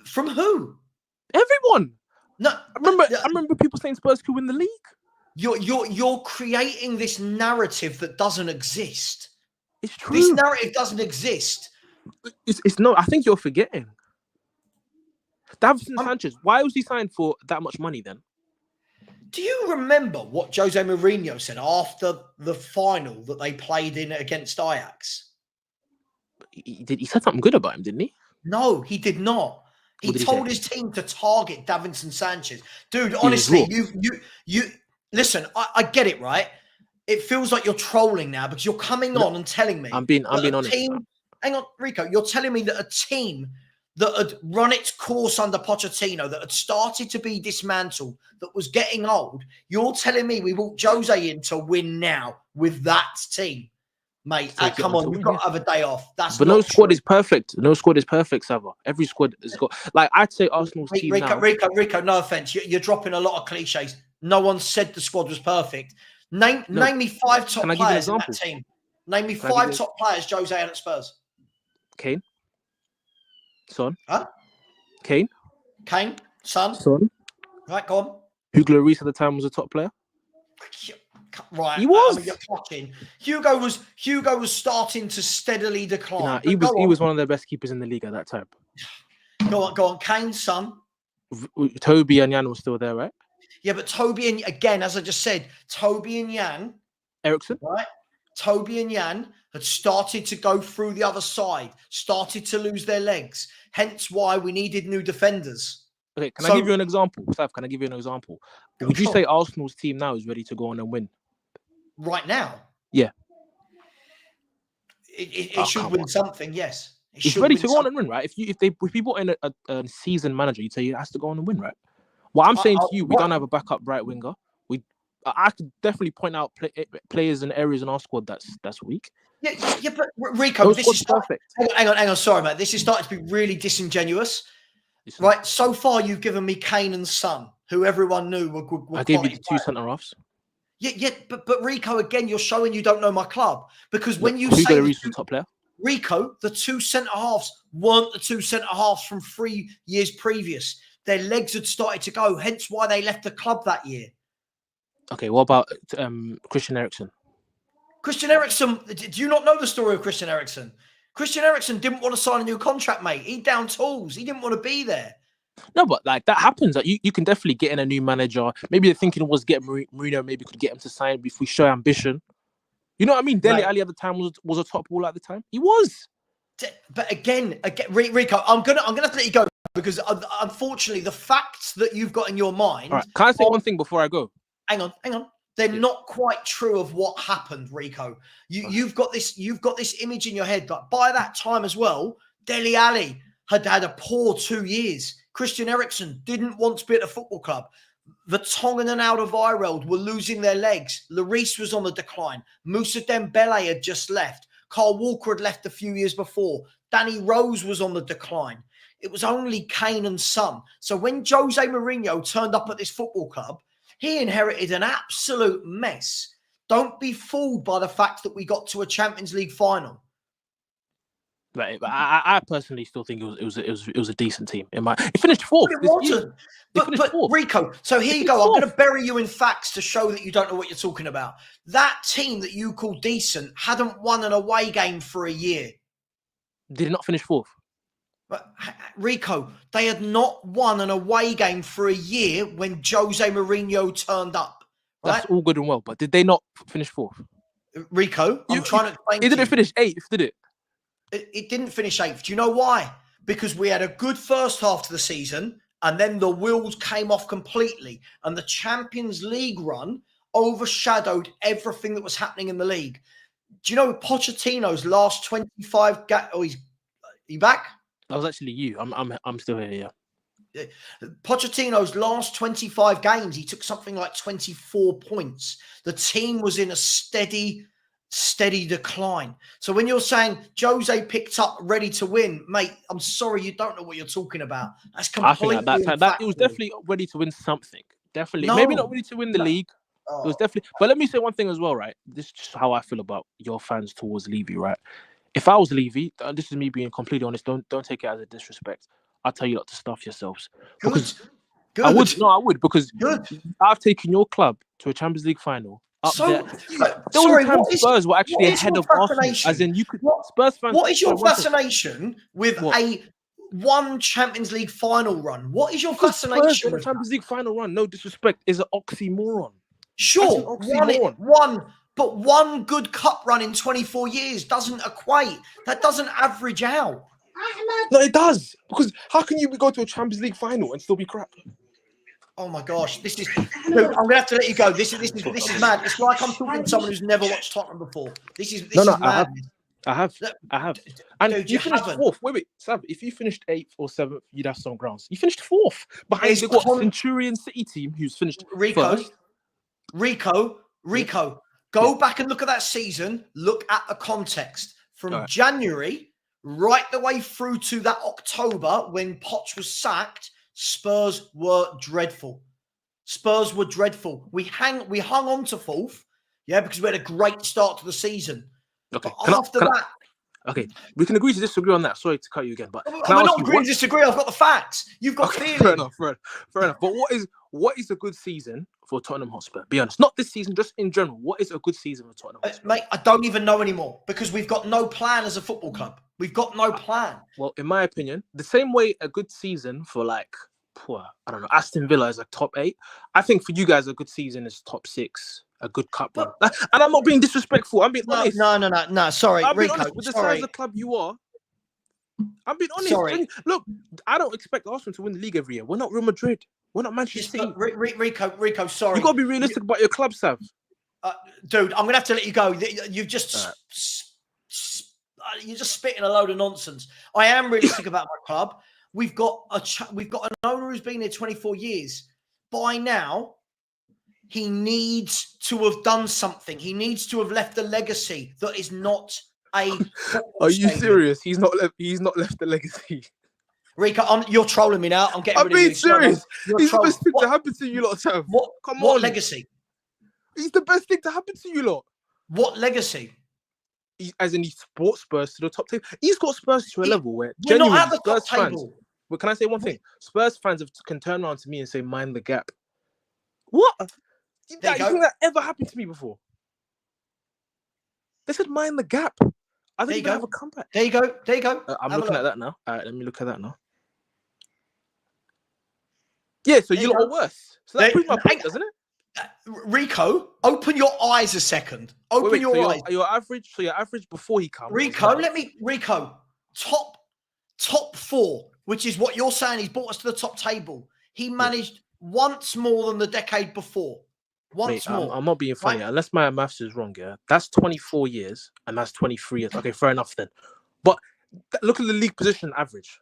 [SPEAKER 1] From who?
[SPEAKER 2] Everyone.
[SPEAKER 1] No,
[SPEAKER 2] I remember people saying Spurs could win the league.
[SPEAKER 1] You're creating this narrative that doesn't exist.
[SPEAKER 2] It's true.
[SPEAKER 1] This narrative doesn't exist.
[SPEAKER 2] It's no. I think you're forgetting. Davinson Sanchez. Why was he signed for that much money then?
[SPEAKER 1] Do you remember what Jose Mourinho said after the final that they played in against Ajax?
[SPEAKER 2] He said something good about him, didn't he?
[SPEAKER 1] No, he did not. He told his team to target Davinson Sanchez. Dude, honestly, you listen, I get it, right? It feels like you're trolling now because you're coming on and telling me.
[SPEAKER 2] I'm being honest.
[SPEAKER 1] Hang on, Rico. You're telling me that a team that had run its course under Pochettino, that had started to be dismantled, that was getting old, you're telling me we brought Jose in to win now with that team? Mate, come on, you've got to have a day off. But
[SPEAKER 2] no squad is perfect. No squad is perfect, Savva. Every squad has got... Like, I'd say Arsenal's team now...
[SPEAKER 1] Rico, no offence. You're dropping a lot of cliches. No one said the squad was perfect. Name me 5 top players in that team. Name me 5 top players Jose had at Spurs.
[SPEAKER 2] Kane. Son.
[SPEAKER 1] Huh?
[SPEAKER 2] Kane.
[SPEAKER 1] Son. Right, go on.
[SPEAKER 2] Hugo Lloris at the time was a top player.
[SPEAKER 1] Right,
[SPEAKER 2] he was.
[SPEAKER 1] You're clutching. Hugo was starting to steadily decline.
[SPEAKER 2] Nah, he was one of the best keepers in the league at that time.
[SPEAKER 1] Go on. Kane, Son.
[SPEAKER 2] Toby and Jan were still there, right?
[SPEAKER 1] Yeah, but Toby and again, as I just said, Toby and Jan.
[SPEAKER 2] Ericsson.
[SPEAKER 1] Right. Toby and Jan had started to go through the other side, started to lose their legs. Hence why we needed new defenders.
[SPEAKER 2] Okay, can I give you an example? Sav, can I give you an example? Would you say Arsenal's team now is ready to go on and win?
[SPEAKER 1] Right now?
[SPEAKER 2] Yeah.
[SPEAKER 1] It should win something, yes.
[SPEAKER 2] It's ready to go on and win, right? If people in a seasoned manager, you'd say it has to go on and win, right? What I'm saying to you, we don't have a backup right winger. I could definitely point out players and areas in our squad that's weak.
[SPEAKER 1] Yeah, but Rico, this is perfect. Hang on, sorry, mate. This is starting to be really disingenuous. Right, so far you've given me Kane and Son, who everyone knew were good.
[SPEAKER 2] I gave you the 2 centre-halves.
[SPEAKER 1] Yeah, but Rico, again, you're showing you don't know my club. Because when you
[SPEAKER 2] say the top player,
[SPEAKER 1] Rico, the 2 centre-halves weren't the 2 centre-halves from 3 years previous. Their legs had started to go, hence why they left the club that year. Okay,
[SPEAKER 2] what about Christian Eriksen?
[SPEAKER 1] Christian Eriksen, do you not know the story of Christian Eriksen? Christian Eriksen didn't want to sign a new contract, mate. He down tools. He didn't want to be there.
[SPEAKER 2] No, but like that happens. Like you can definitely get in a new manager. Maybe the thinking was get Mourinho. Maybe could get him to sign if we show ambition. You know what I mean? Dele Alli at the time was a top baller at the time. He was.
[SPEAKER 1] But again, Rico, I'm gonna have to let you go because unfortunately the facts that you've got in your mind.
[SPEAKER 2] All right, can I say one thing before I go?
[SPEAKER 1] Hang on. They're not quite true of what happened, Rico. You've got this image in your head. Like by that time as well, Dele Alli had a poor 2 years. Christian Eriksen didn't want to be at a football club. Vertonghen and Alderweireld were losing their legs. Lloris was on the decline. Moussa Dembele had just left. Kyle Walker had left a few years before. Danny Rose was on the decline. It was only Kane and Son. So when Jose Mourinho turned up at this football club, he inherited an absolute mess. Don't be fooled by the fact that we got to a Champions League final.
[SPEAKER 2] Right, but I personally still think it was a decent team. It finished 4th.
[SPEAKER 1] It wasn't. But Rico, so here you go. I'm going to bury you in facts to show that you don't know what you're talking about. That team that you call decent hadn't won an away game for a year.
[SPEAKER 2] Did it not finish 4th?
[SPEAKER 1] But Rico, they had not won an away game for a year when Jose Mourinho turned up. Right?
[SPEAKER 2] That's all good and well, but did they not finish 4th?
[SPEAKER 1] Rico, I'm trying to explain.
[SPEAKER 2] It didn't finish 8th, did it?
[SPEAKER 1] It didn't finish 8th. Do you know why? Because we had a good first half to the season, and then the wheels came off completely, and the Champions League run overshadowed everything that was happening in the league. Do you know Pochettino's last 25 are you back?
[SPEAKER 2] That was actually you. I'm still here, yeah.
[SPEAKER 1] Pochettino's last 25 games, he took something like 24 points. The team was in a steady decline. So when you're saying Jose picked up ready to win, mate, I'm sorry, you don't know what you're talking about. That's completely.
[SPEAKER 2] I think at that time, it was definitely ready to win something. Definitely, maybe not ready to win the league. It was definitely. But let me say one thing as well, right? This is just how I feel about your fans towards Levy, right? If I was Levy, this is me being completely honest. Don't take it as a disrespect. I'll tell you not to stuff yourselves because
[SPEAKER 1] Good.
[SPEAKER 2] I would because
[SPEAKER 1] Good.
[SPEAKER 2] I've taken your club to a Champions League final. Up
[SPEAKER 1] So,
[SPEAKER 2] there. There was a time Spurs were actually ahead of Arsenal. As in, you could Spurs fans.
[SPEAKER 1] What is your fascination with one Champions League final run? What is your fascination
[SPEAKER 2] Spurs with a Champions League final run? No disrespect, is an oxymoron.
[SPEAKER 1] Sure, but one good cup run in 24 years doesn't equate. That doesn't average out.
[SPEAKER 2] No, it does. Because how can you go to a Champions League final and still be crap?
[SPEAKER 1] Oh my gosh, this is. Dude, I'm gonna have to let you go. This is mad. It's like I'm talking to someone who's never watched Tottenham before. This is mad.
[SPEAKER 2] I have. And
[SPEAKER 1] dude,
[SPEAKER 2] you finished fourth. Wait, Sav, if you finished 8th or 7th, you'd have some grounds. You finished 4th behind the Centurion City team, who's finished first.
[SPEAKER 1] Rico, go back and look at that season. Look at the context from January right the way through to that October when Poch was sacked. Spurs were dreadful. We hung on to 4th, because we had a great start to the season.
[SPEAKER 2] Okay.
[SPEAKER 1] Okay,
[SPEAKER 2] we can agree to disagree on that. Sorry to cut you again, but
[SPEAKER 1] we're not agreeing to disagree. I've got the facts. You've got feelings.
[SPEAKER 2] Fair enough. But what is a good season for Tottenham Hotspur? Be honest, not this season, just in general. What is a good season for Tottenham Hotspur?
[SPEAKER 1] Mate, I don't even know anymore because we've got no plan as a football club. We've got no plan.
[SPEAKER 2] Well, in my opinion, the same way a good season for Aston Villa is like top 8. I think for you guys, a good season is top 6. A good cup run. And I'm not being disrespectful. I'm being honest.
[SPEAKER 1] No. Sorry,
[SPEAKER 2] I'm being
[SPEAKER 1] Rico.
[SPEAKER 2] Honest. With the size of club you are, I'm being honest.
[SPEAKER 1] Sorry.
[SPEAKER 2] Look, I don't expect Arsenal to win the league every year. We're not Real Madrid. We're not Manchester City.
[SPEAKER 1] Rico, sorry.
[SPEAKER 2] You got to be realistic about your club, Sav.
[SPEAKER 1] Dude, I'm going to have to let you go. You've just... you're just spitting a load of nonsense. I am realistic about my club. We've got an owner who's been here 24 years. By now, he needs to have done something. He needs to have left a legacy that is not a.
[SPEAKER 2] Are you serious? He's not left a legacy.
[SPEAKER 1] Rico, you're trolling me now. I'm
[SPEAKER 2] being serious. He's the best thing to happen to you lot, Sav.
[SPEAKER 1] What legacy?
[SPEAKER 2] He's the best thing to happen to you lot.
[SPEAKER 1] What legacy?
[SPEAKER 2] He brought Spurs to the top 10. He's got Spurs to a level where
[SPEAKER 1] we're not at the top table.
[SPEAKER 2] But can I say one thing? Spurs fans can turn around to me and say, "Mind the gap." What? You think that ever happened to me before? They said, "Mind the gap." I think they have a comeback.
[SPEAKER 1] There you go.
[SPEAKER 2] I'm looking at that now. All right, let me look at that now. Yeah, so you lot are worse. So that proves my point, doesn't it?
[SPEAKER 1] Rico, open your eyes a second. Open your eyes.
[SPEAKER 2] Your average before he comes.
[SPEAKER 1] Rico, top 4, which is what you're saying. He's brought us to the top table. He managed once more than the decade before. Once more.
[SPEAKER 2] I'm not being funny, unless my maths is wrong. Yeah, that's 24 years, and that's 23 years. Okay, fair enough then. But look at the league position average.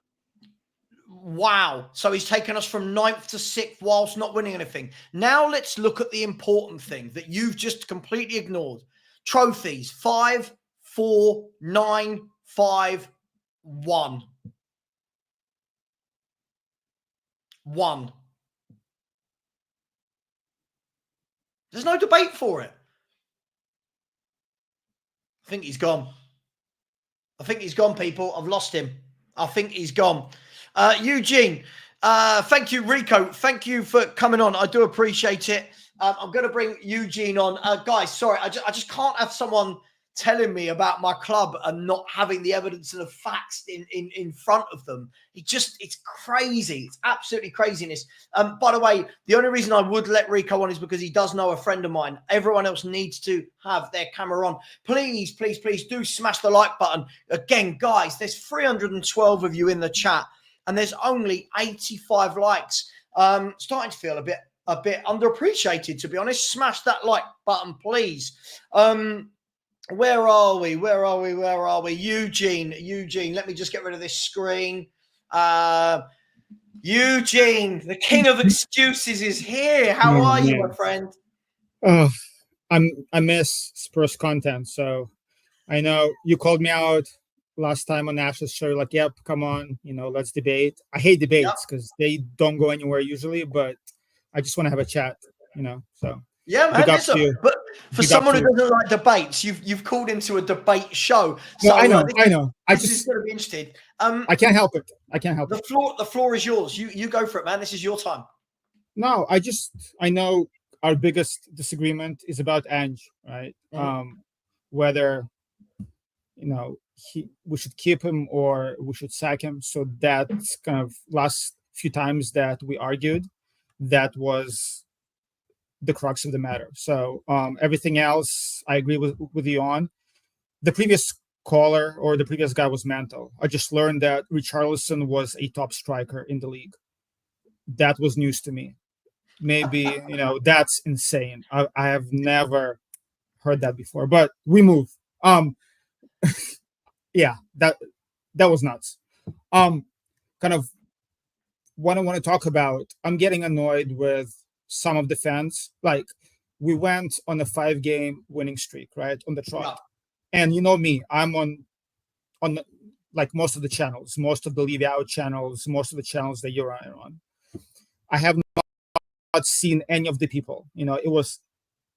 [SPEAKER 1] Wow. So he's taken us from 9th to 6th whilst not winning anything. Now let's look at the important thing that you've just completely ignored. Trophies: 5, 4, 9, 5, 1. 1. There's no debate for it. I think he's gone. People. I've lost him. I think he's gone. Eugene, thank you. Rico, thank you for coming on. I do appreciate it. I'm going to bring Eugene on. Guys, sorry, I just can't have someone telling me about my club and not having the evidence and the facts in front of them. It's crazy. It's absolutely craziness. By the way, the only reason I would let Rico on is because he does know a friend of mine. Everyone else needs to have their camera on. Please do smash the like button. Again, guys, there's 312 of you in the chat and there's only 85 likes. Starting to feel a bit underappreciated, to be honest. Smash that like button, please. Where are we? Eugene, let me just get rid of this screen. Eugene, the king of excuses, is here. How are you, my friend?
[SPEAKER 3] Oh, I miss Spurs content. So I know you called me out last time on Ash's show. Like, yep, come on, let's debate. I hate debates because they don't go anywhere usually, but I just want to have a chat, So
[SPEAKER 1] Yeah, man.
[SPEAKER 3] Big up
[SPEAKER 1] Listen,
[SPEAKER 3] to you.
[SPEAKER 1] but for
[SPEAKER 3] Big up
[SPEAKER 1] someone
[SPEAKER 3] to
[SPEAKER 1] who
[SPEAKER 3] you.
[SPEAKER 1] doesn't like debates, you've called into a debate show.
[SPEAKER 3] No,
[SPEAKER 1] So
[SPEAKER 3] I know.
[SPEAKER 1] This is going to be interesting.
[SPEAKER 3] I can't help it. I can't help it.
[SPEAKER 1] The floor is yours. You go for it, man. This is your time.
[SPEAKER 3] No, I know our biggest disagreement is about Ange, right? Whether we should keep him or we should sack him. So that's kind of last few times that we argued, that was the crux of the matter. So everything else I agree with you on. The previous caller or the previous guy was mental. I just learned that Richarlison was a top striker in the league. That was news to me. Maybe that's insane. I have never heard that before. But we move. Yeah, that was nuts. Kind of what I want to talk about. I'm getting annoyed with some of the fans. Like, we went on a 5-game winning streak, right, on the trot. And you know me, I'm on like most of the channels, most of the Levy out channels, most of the channels that you're on. I have not seen any of the people. It was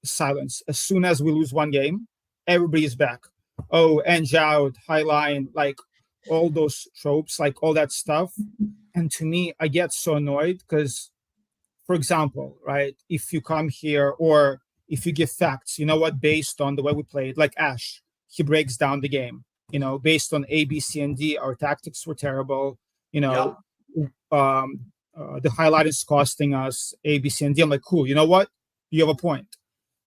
[SPEAKER 3] silence. As soon as we lose one game, everybody's back. Oh, Ange out, high line, like all those tropes, like all that stuff. And to me, I get so annoyed because, for example, right, if you come here or if you give facts, based on the way we played, like Ash, he breaks down the game, based on A, B, C, and D, our tactics were terrible, the highlight is costing us A, B, C, and D. I'm like, cool, you know what? You have a point.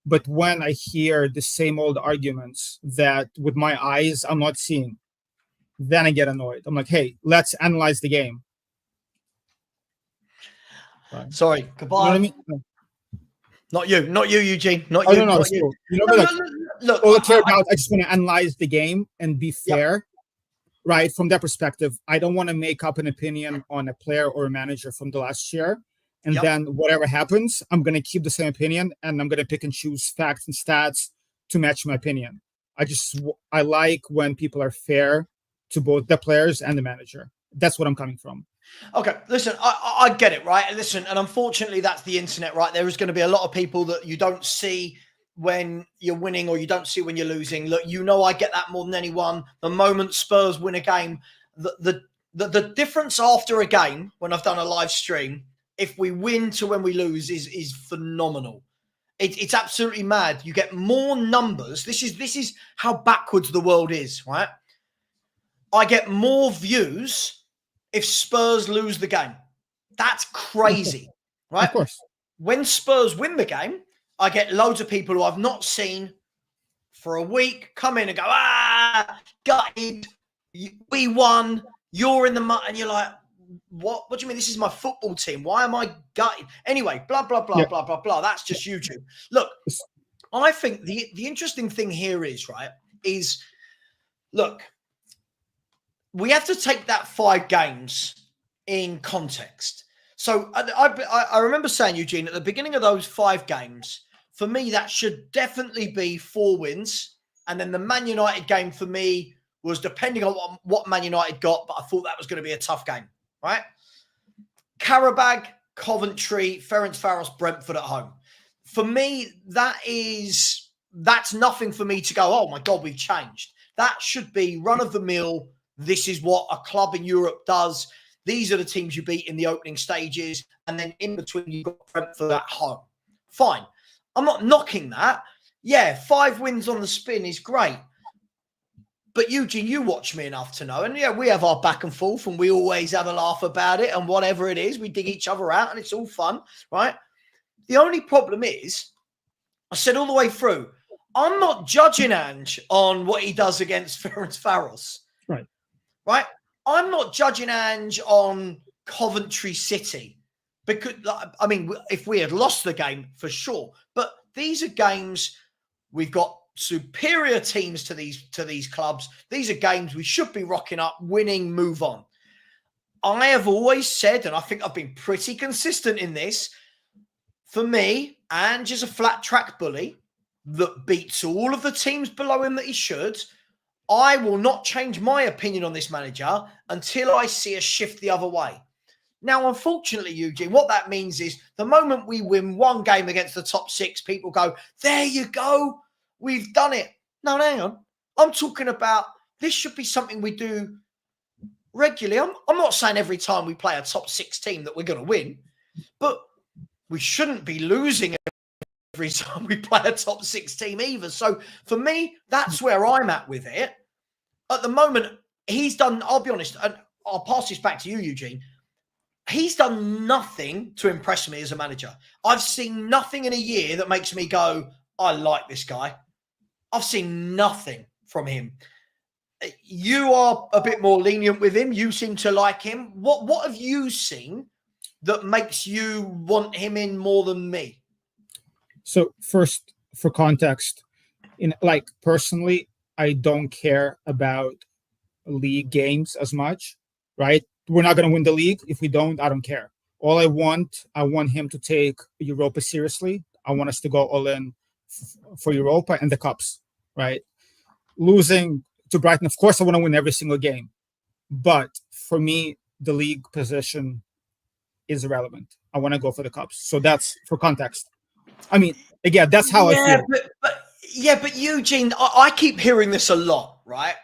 [SPEAKER 3] But when I hear the same old arguments that with my eyes I'm not seeing, then I get annoyed. I'm like, hey, let's analyze the game.
[SPEAKER 1] Right. Sorry, goodbye.
[SPEAKER 3] You know what I mean? No.
[SPEAKER 1] Not you, Eugene. Not you.
[SPEAKER 3] No,
[SPEAKER 1] not you.
[SPEAKER 3] Look, all I care about, I just want to analyze the game and be fair, right? From that perspective, I don't want to make up an opinion on a player or a manager from the last year. And then whatever happens, I'm going to keep the same opinion and I'm going to pick and choose facts and stats to match my opinion. I like when people are fair to both the players and the manager. That's what I'm coming from.
[SPEAKER 1] Okay, listen, I get it, right? Listen, and unfortunately, that's the internet, right? There is going to be a lot of people that you don't see when you're winning or you don't see when you're losing. Look, I get that more than anyone. The moment Spurs win a game, the difference after a game, when I've done a live stream, if we win to when we lose is phenomenal. It's absolutely mad. You get more numbers. This is how backwards the world is, right? I get more views if Spurs lose the game. That's crazy, right?
[SPEAKER 3] Of course.
[SPEAKER 1] When Spurs win the game, I get loads of people who I've not seen for a week come in and go, gutted, we won, you're in the mud. And you're like, what do you mean? This is my football team. Why am I gutted? Anyway, blah, blah, blah, blah, blah, blah. That's just YouTube. Look, I think the interesting thing here is, right, look, we have to take that 5 games in context. So I remember saying, Eugene, at the beginning of those 5 games, for me, that should definitely be 4 wins. And then the Man United game for me was depending on what Man United got, but I thought that was going to be a tough game, right? Karabag, Coventry, Ferencvaros, Brentford at home. For me, that's nothing for me to go, oh my God, we've changed. That should be run of the mill. This is what a club in Europe does. These are the teams you beat in the opening stages. And then in between, you've got Brentford at home. Fine. I'm not knocking that. Yeah, 5 wins on the spin is great. But Eugene, you watch me enough to know. And yeah, we have our back and forth and we always have a laugh about it. And whatever it is, we dig each other out and it's all fun, right? The only problem is, I said all the way through, I'm not judging Ange on what he does against Ferencvaros. Right? I'm not judging Ange on Coventry City because, I mean, if we had lost the game, for sure. But these are games, we've got superior teams to these clubs. These are games we should be rocking up, winning, move on. I have always said, and I think I've been pretty consistent in this, for me, Ange is a flat track bully that beats all of the teams below him that he should. I will not change my opinion on this manager until I see a shift the other way. Now, unfortunately, Eugene, what that means is the moment we win one game against the top 6, people go, there you go, we've done it. No, hang on. I'm talking about this should be something we do regularly. I'm not saying every time we play a top 6 team that we're going to win, but we shouldn't be losing every time we play a top 6 team either. So for me, that's where I'm at with it. At the moment, he's done, I'll be honest, and I'll pass this back to you, Eugene. He's done nothing to impress me as a manager. I've seen nothing in a year that makes me go, I like this guy. I've seen nothing from him. You are a bit more lenient with him. You seem to like him. What have you seen that makes you want him in more than me?
[SPEAKER 3] So first, for context, personally, I don't care about league games as much, right? We're not going to win the league. If we don't, I don't care. All I want him to take Europa seriously. I want us to go all in for Europa and the cups, right? Losing to Brighton, of course, I want to win every single game. But for me, the league position is irrelevant. I want to go for the cups. So that's for context. I mean, again, that's how I feel.
[SPEAKER 1] But Eugene, I keep hearing this a lot, right?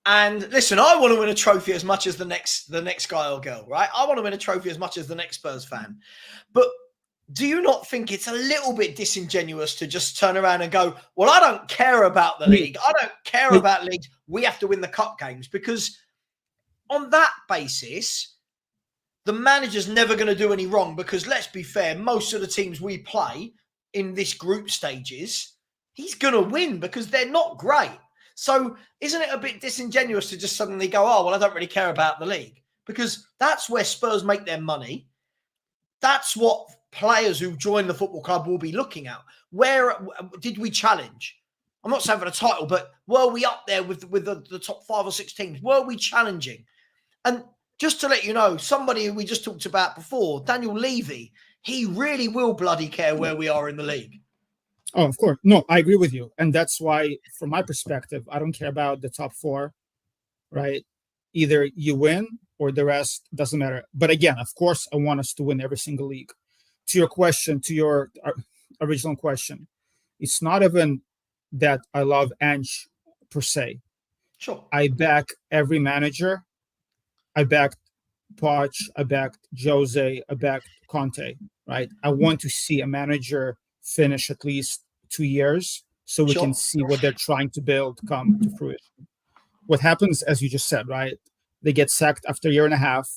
[SPEAKER 1] And listen, I want to win a trophy as much as the next guy or girl, right? I want to win a trophy as much as the next Spurs fan. But do you not think it's a little bit disingenuous to just turn around and go, well, I don't care about the league. I don't care about leagues. We have to win the cup games. Because on that basis, the manager's never going to do any wrong, because let's be fair, most of the teams we play in this group stages, he's going to win because they're not great. So isn't it a bit disingenuous to just suddenly go, oh, well, I don't really care about the league? Because that's where Spurs make their money. That's what players who join the football club will be looking at. Where did we challenge? I'm not saying for the title, but were we up there with the top 5 or 6 teams? Were we challenging? And just to let you know, somebody who we just talked about before, Daniel Levy, he really will bloody care where we are in the league.
[SPEAKER 3] Oh, of course. No, I agree with you. And that's why, from my perspective, I don't care about the top 4, right? Either you win or the rest doesn't matter. But again, of course, I want us to win every single league. To your question, to your original question, it's not even that I love Ange per se.
[SPEAKER 1] Sure.
[SPEAKER 3] I back every manager. I backed Poch, I backed Jose, I backed Conte, right? I want to see a manager finish at least 2 years so we can see what they're trying to build come to fruition. What happens, as you just said, right? They get sacked after a year and a half.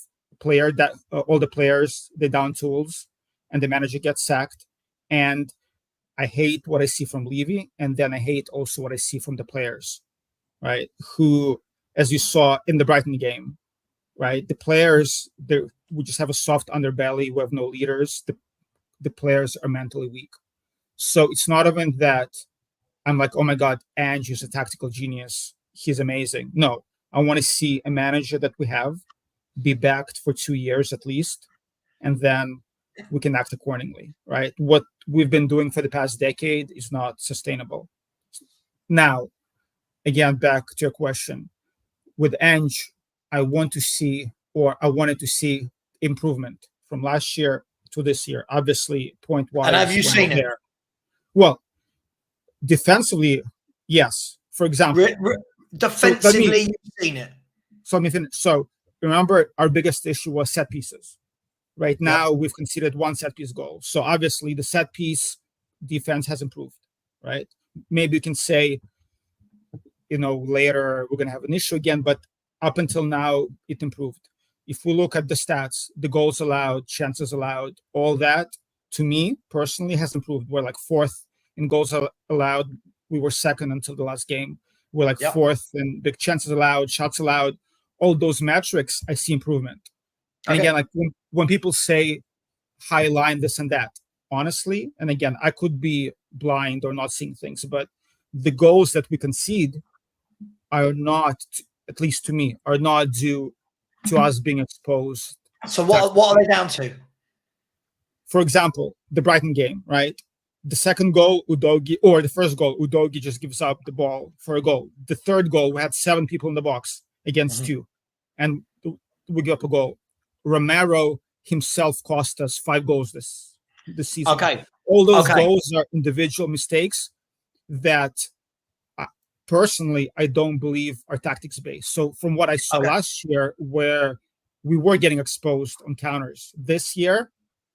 [SPEAKER 3] All the players, they down tools, and the manager gets sacked. And I hate what I see from Levy, and then I hate also what I see from the players, right? Who, as you saw in the Brighton game, right? The players, we just have a soft underbelly. We have no leaders. The players are mentally weak. So it's not even that I'm like, oh my God, Ange is a tactical genius. He's amazing. No, I want to see a manager that we have be backed for 2 years at least, and then we can act accordingly, right? What we've been doing for the past decade is not sustainable. Now, again, back to your question. With Ange, I wanted to see improvement from last year to this year. Obviously, point-wise.
[SPEAKER 1] And have you seen it?
[SPEAKER 3] Well, defensively, yes. For example,
[SPEAKER 1] defensively, you've seen it.
[SPEAKER 3] So remember, our biggest issue was set pieces. Right now, we've conceded 1 set piece goal. So obviously, the set piece defense has improved. Right? Maybe you can say, later we're going to have an issue again, but up until now, it improved. If we look at the stats, the goals allowed, chances allowed, all that, to me personally, has improved. We're like 4th in goals allowed. We were 2nd until the last game. We're like 4th in big chances allowed, shots allowed. All those metrics, I see improvement. And again, like when people say high line, this and that, honestly, and again, I could be blind or not seeing things, but the goals that we concede are not, at least to me, are not due to us being exposed.
[SPEAKER 1] So what are they down to?
[SPEAKER 3] For example, the Brighton game, right? The second goal, the first goal, Udogie just gives up the ball for a goal. The third goal, we had 7 people in the box against 2, and we give up a goal. Romero himself cost us 5 goals this season.
[SPEAKER 1] Okay.
[SPEAKER 3] All those goals are individual mistakes that personally I don't believe are tactics based. So from what I saw last year, where we were getting exposed on counters, this year,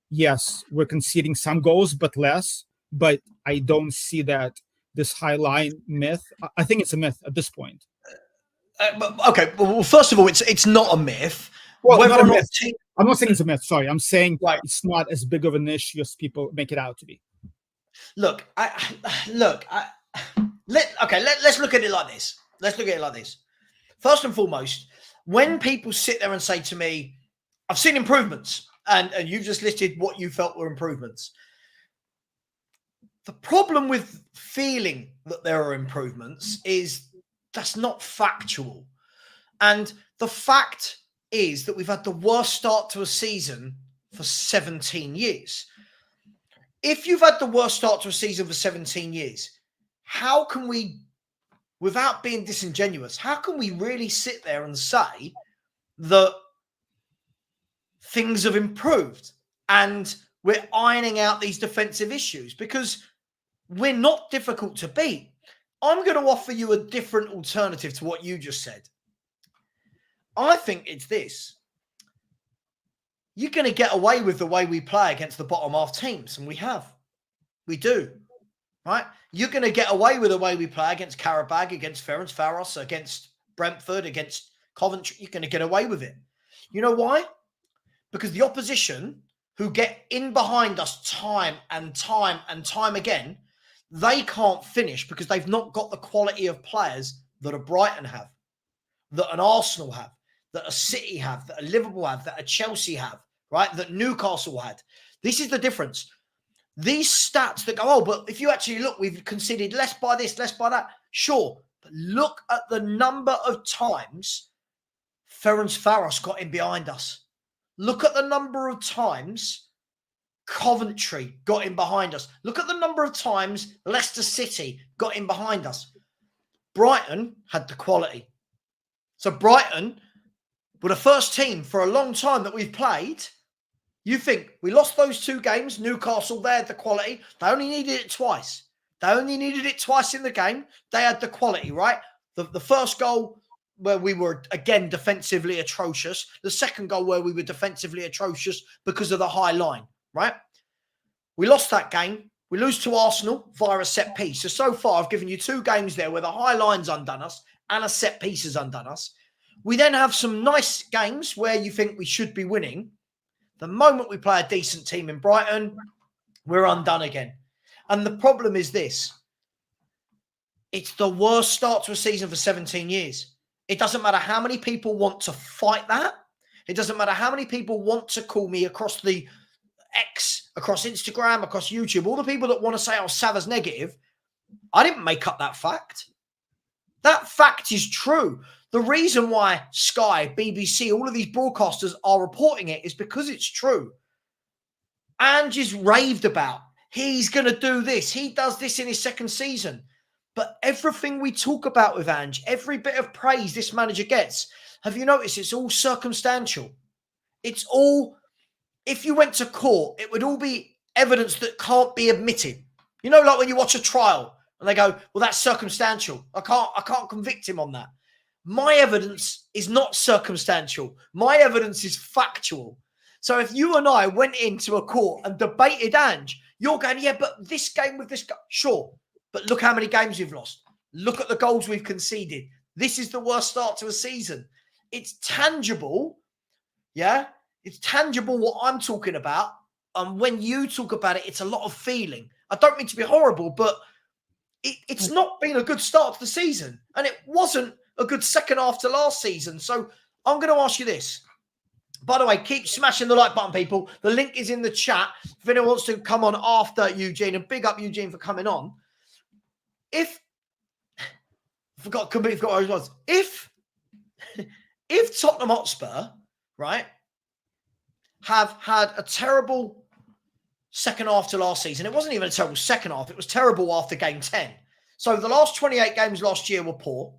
[SPEAKER 3] yes, we're conceding some goals, but less. But I don't see that this high line myth. I think it's a myth at this point.
[SPEAKER 1] Well, first of all, it's not a myth.
[SPEAKER 3] Well, not a myth. I'm not saying it's a myth. Sorry, I'm saying it's not as big of an issue as people make it out to be.
[SPEAKER 1] Look, let's look at it like this. First and foremost, when people sit there and say to me, I've seen improvements, and you've just listed what you felt were improvements. The problem with feeling that there are improvements is that's not factual. And the fact is that we've had the worst start to a season for 17 years. If you've had the worst start to a season for 17 years, how can we, without being disingenuous, how can we really sit there and say that things have improved and we're ironing out these defensive issues? Because we're not difficult to beat. I'm going to offer you a different alternative to what you just said. I think it's this. You're going to get away with the way we play against the bottom half teams, and we have. We do. Right? You're going to get away with the way we play against Karabag, against Ferencvaros, against Brentford, against Coventry. You're going to get away with it. You know why? Because the opposition who get in behind us time and time and time again, they can't finish because they've not got the quality of players that a Brighton have, that an Arsenal have, that a City have, that a Liverpool have, that a Chelsea have, right? That Newcastle had. This is the difference. These stats that go, oh, but if you actually look, we've conceded less by this, less by that. Sure, but look at the number of times Ferencvaros got in behind us. Look at the number of times Coventry got in behind us. Look at the number of times Leicester City got in behind us. Brighton had the quality. So Brighton were the first team for a long time that we've played. You think we lost those 2 games, Newcastle, they had the quality. They only needed it twice. They only needed it twice in the game. They had the quality, right? The first goal where we were, again, defensively atrocious. The second goal where we were defensively atrocious because of the high line, right? We lost that game. We lose to Arsenal via a set piece. So far, I've given you 2 games there where the high line's undone us and a set piece has undone us. We then have some nice games where you think we should be winning. The moment we play a decent team in Brighton, we're undone again. And the problem is this. It's the worst start to a season for 17 years. It doesn't matter how many people want to fight that. It doesn't matter how many people want to call me across the X, across Instagram, across YouTube, all the people that want to say, oh, Savva's negative. I didn't make up that fact. That fact is true. The reason why Sky, BBC, all of these broadcasters are reporting it is because it's true. Ange is raved about. He's going to do this. He does this in his second season. But everything we talk about with Ange, every bit of praise this manager gets, have you noticed it's all circumstantial? It's all, if you went to court, it would all be evidence that can't be admitted. You know, like when you watch a trial and they go, well, that's circumstantial. I can't convict him on that. My evidence is not circumstantial. My evidence is factual. So if you and I went into a court and debated Ange, you're going, yeah, but this game with this guy, sure. But look how many games we've lost. Look at the goals we've conceded. This is the worst start to a season. It's tangible. Yeah, it's tangible what I'm talking about. And when you talk about it, it's a lot of feeling. I don't mean to be horrible, but it's not been a good start to the season. And it wasn't a good second half to last season. So I'm going to ask you this. By the way, keep smashing the like button, people. The link is in the chat. If anyone wants to come on after Eugene, and big up Eugene for coming on. If Tottenham Hotspur, right, have had a terrible second half to last season. It wasn't even a terrible second half. It was terrible after game 10. So the last 28 games last year were poor.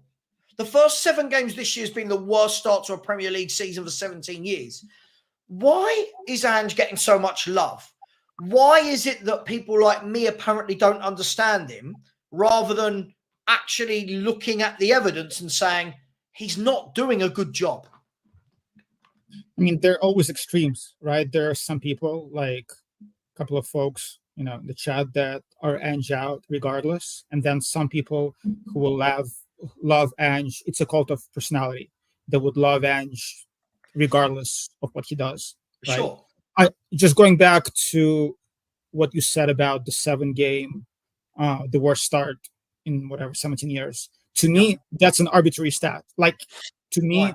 [SPEAKER 1] The first 7 games this year has been the worst start to a Premier League season for 17 years. why is Ange getting so much love? Why is it that people like me apparently don't understand him, rather than actually looking at the evidence and saying he's not doing a good job?
[SPEAKER 3] I mean, there are always extremes, right? There are some people, like a couple of folks, in the chat, that are Ange out regardless, and then some people who will love Ange. It's a cult of personality. They would love Ange regardless of what he does. Right?
[SPEAKER 1] Sure.
[SPEAKER 3] I just going back to what you said about the 7-game, the worst start in 17 years. To me, that's an arbitrary stat. Like, to me,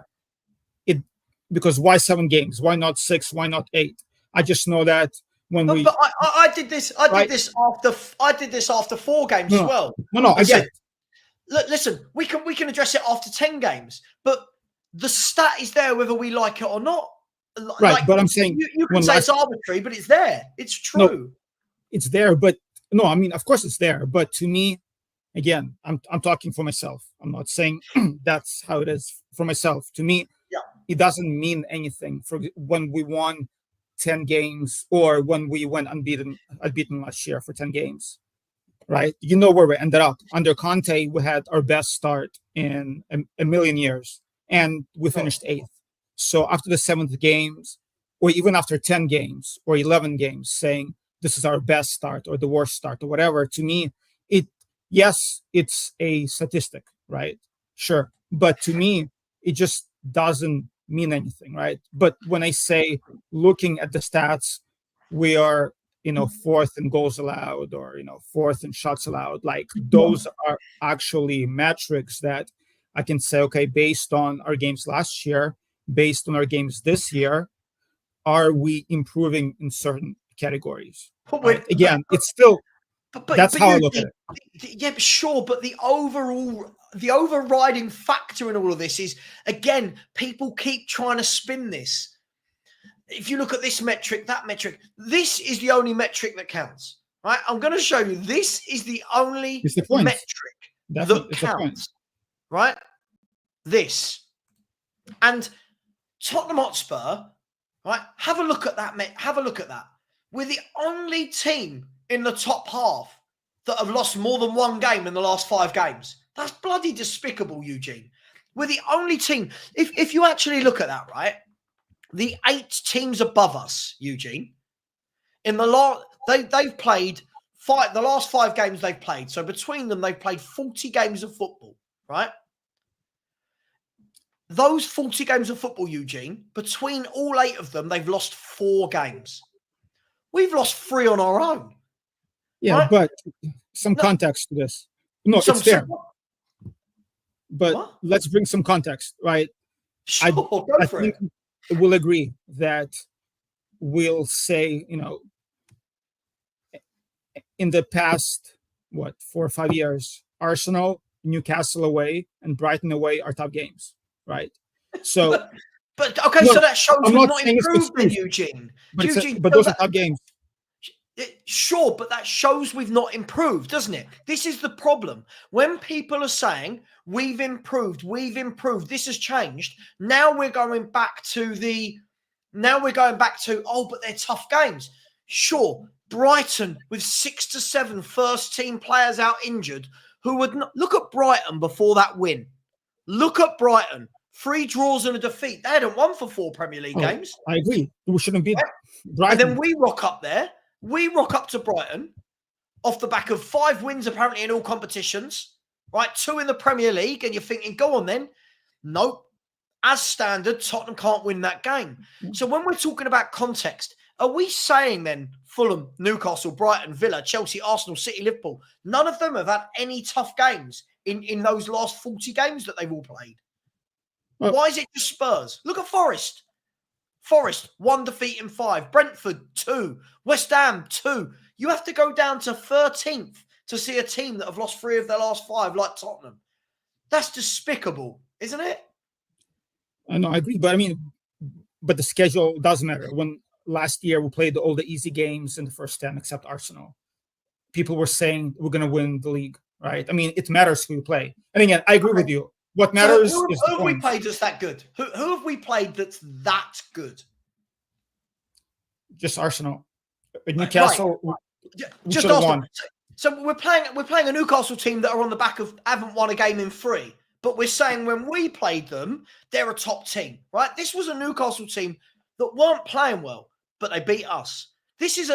[SPEAKER 3] because why 7 games? Why not 6? Why not 8? I just know that when
[SPEAKER 1] I did this. I did this after 4 games as well.
[SPEAKER 3] No, I get it.
[SPEAKER 1] Look, listen, we can address it after 10 games, but the stat is there whether we like it or not.
[SPEAKER 3] Right, like, but I'm saying
[SPEAKER 1] you can say it's arbitrary, but it's there. It's true.
[SPEAKER 3] No, it's there, but no, I mean, of course it's there. But to me, again, I'm talking for myself. I'm not saying that's how it is for myself. To me, it doesn't mean anything for when we won 10 games or when we went unbeaten last year for 10 games, right? You know where we ended up. Under Conte, we had our best start in a million years, and we finished 8th. So after the 7th games, or even after 10 games or 11 games, saying this is our best start or the worst start or whatever, to me, yes, it's a statistic, right? Sure. But to me, it just doesn't mean anything, right? But when I say, looking at the stats, we are 4th in goals allowed, or 4th in shots allowed, like those are actually metrics that I can say, okay, based on our games last year, based on our games this year, are we improving in certain categories? Right? Again, it's still that's how I look at it.
[SPEAKER 1] Yeah, sure, but the overriding factor in all of this is, again, people keep trying to spin this. If you look at this metric, that metric, this is the only metric that counts, right? I'm going to show you. This is the only metric that counts, right? This. And Tottenham Hotspur, right? Have a look at that. Have a look at that. We're the only team in the top half that have lost more than 1 game in the last 5 games. That's bloody despicable, Eugene. We're the only team. If you actually look at that, right? The 8 teams above us, Eugene, in the they've played the last 5 games they've played. So between them, they've played 40 games of football, right? Those 40 games of football, Eugene, between all 8 of them, they've lost 4 games. We've lost 3 on our own.
[SPEAKER 3] Yeah, right? But some context to this. No, it's fair. But let's bring some context, right?
[SPEAKER 1] Sure,
[SPEAKER 3] I think we'll agree that we'll say, in the past, 4 or 5 years, Arsenal, Newcastle away, and Brighton away are top games, right? So,
[SPEAKER 1] so that shows we've not improved, then, Eugene.
[SPEAKER 3] But those are top games.
[SPEAKER 1] Sure, but that shows we've not improved, doesn't it? This is the problem. When people are saying we've improved, this has changed. Now we're going back to but they're tough games. Sure, Brighton with 6 to 7 first-team players out injured, who would not look at Brighton before that win. Look at Brighton. 3 draws and a defeat. They hadn't won for 4 Premier League games.
[SPEAKER 3] I agree. We shouldn't be
[SPEAKER 1] Brighton. And then we rock up there. We rock up to Brighton off the back of 5 wins, apparently, in all competitions, right? 2 in the Premier League. And you're thinking, go on then. Nope. As standard, Tottenham can't win that game. So when we're talking about context, are we saying then Fulham, Newcastle, Brighton, Villa, Chelsea, Arsenal, City, Liverpool, none of them have had any tough games in those last 40 games that they've all played? Well, why is it just Spurs? Look at Forest. Forest, 1 defeat in 5. Brentford, 2. West Ham, 2. You have to go down to 13th to see a team that have lost 3 of their last 5 like Tottenham. That's despicable, isn't it?
[SPEAKER 3] I know, I agree. But the schedule does matter. When last year we played all the easy games in the first 10 except Arsenal, people were saying we're going to win the league, right? I mean, it matters who you play. And again, I agree with you. What matters is
[SPEAKER 1] who have we played that's that good? Who have we played that's that good?
[SPEAKER 3] Just Arsenal. Newcastle,
[SPEAKER 1] right.
[SPEAKER 3] we
[SPEAKER 1] Just
[SPEAKER 3] should have
[SPEAKER 1] Arsenal.
[SPEAKER 3] won.
[SPEAKER 1] So we're playing a Newcastle team that are on the back of haven't won a game in 3. But we're saying when we played them, they're a top team, right? This was a Newcastle team that weren't playing well, but they beat us. This is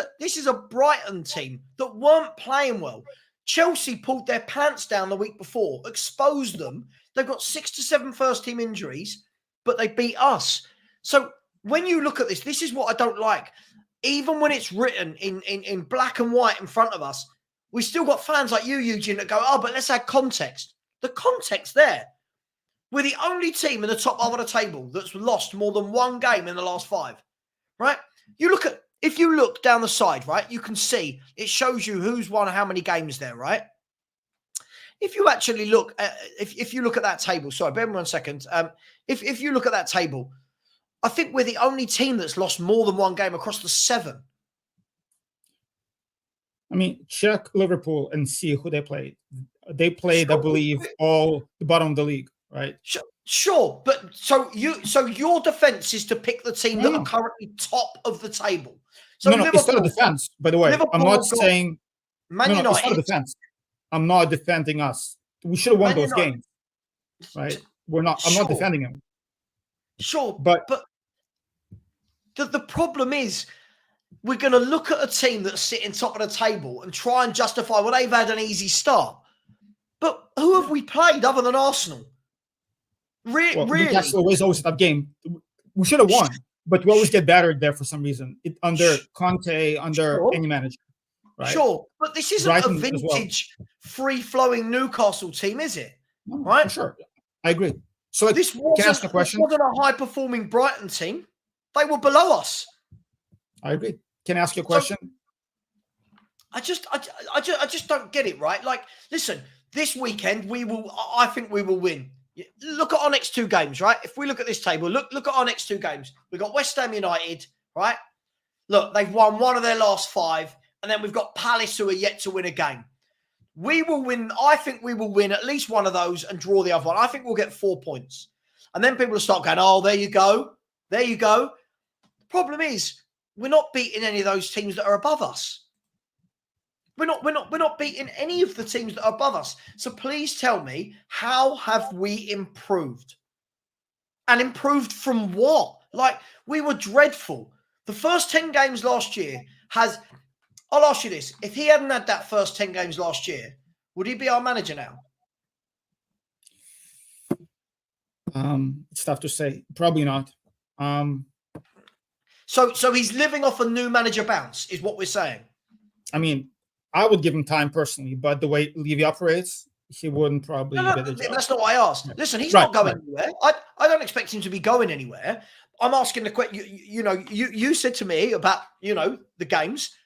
[SPEAKER 1] a Brighton team that weren't playing well. Chelsea pulled their pants down the week before, exposed them. They've got 6 to 7 first-team injuries, but they beat us. So when you look at this, this is what I don't like. Even when it's written in black and white in front of us, we still got fans like you, Eugene, that go, oh, but let's add context. The context there. We're the only team in the top half of the table that's lost more than 1 game in the last 5, right? If you look down the side, right, you can see it shows you who's won how many games there, right? If you actually look at, if you look at that table, sorry, bear with me 1 second. If you look at that table, I think we're the only team that's lost more than 1 game across the 7.
[SPEAKER 3] I mean, check Liverpool and see who they played. They played, I believe, all the bottom of the league, right?
[SPEAKER 1] Sure, but so your defense is to pick the team that are currently top of the table. So
[SPEAKER 3] no, it's not a defense, by the way.
[SPEAKER 1] Liverpool
[SPEAKER 3] I'm not saying
[SPEAKER 1] Man United.
[SPEAKER 3] It's not a defense. I'm not defending us. We should have won those games, right? I'm not defending them.
[SPEAKER 1] Sure, but the problem is we're going to look at a team that's sitting top of the table and try and justify, well, they've had an easy start. But who have we played other than Arsenal? Really?
[SPEAKER 3] Newcastle always a tough game. We should have won, but we always get battered there for some reason. Under Conte, under any manager. Right?
[SPEAKER 1] Sure, but this isn't Brighton a vintage, free-flowing Newcastle team, is it?
[SPEAKER 3] No,
[SPEAKER 1] right?
[SPEAKER 3] For sure. I agree. So
[SPEAKER 1] this wasn't a high-performing Brighton team. They were below us.
[SPEAKER 3] I agree. Can I ask you a question?
[SPEAKER 1] I just don't get it, right? Like, listen, this weekend I think we will win. Look at our next 2 games, right? If we look at this table, look at our next 2 games. We've got West Ham United, right? Look, they've won 1 of their last 5, and then we've got Palace who are yet to win a game. We will win. I think we will win at least 1 of those and draw the other one. I think we'll get 4 points. And then people will start going, oh, there you go. There you go. The problem is we're not beating any of those teams that are above us. We're not beating any of the teams that are above us. So please tell me, how have we improved? And improved from what? Like, we were dreadful. The first 10 games last year I'll ask you this. If he hadn't had that first 10 games last year, would he be our manager now?
[SPEAKER 3] It's tough to say. Probably not.
[SPEAKER 1] So he's living off a new manager bounce, is what we're saying.
[SPEAKER 3] I mean, I would give him time personally, but the way Levy operates, he wouldn't probably get the job.
[SPEAKER 1] That's not what I asked. Yeah. Listen, he's not going anywhere. I don't expect him to be going anywhere. I'm asking the question. You said to me about, the games.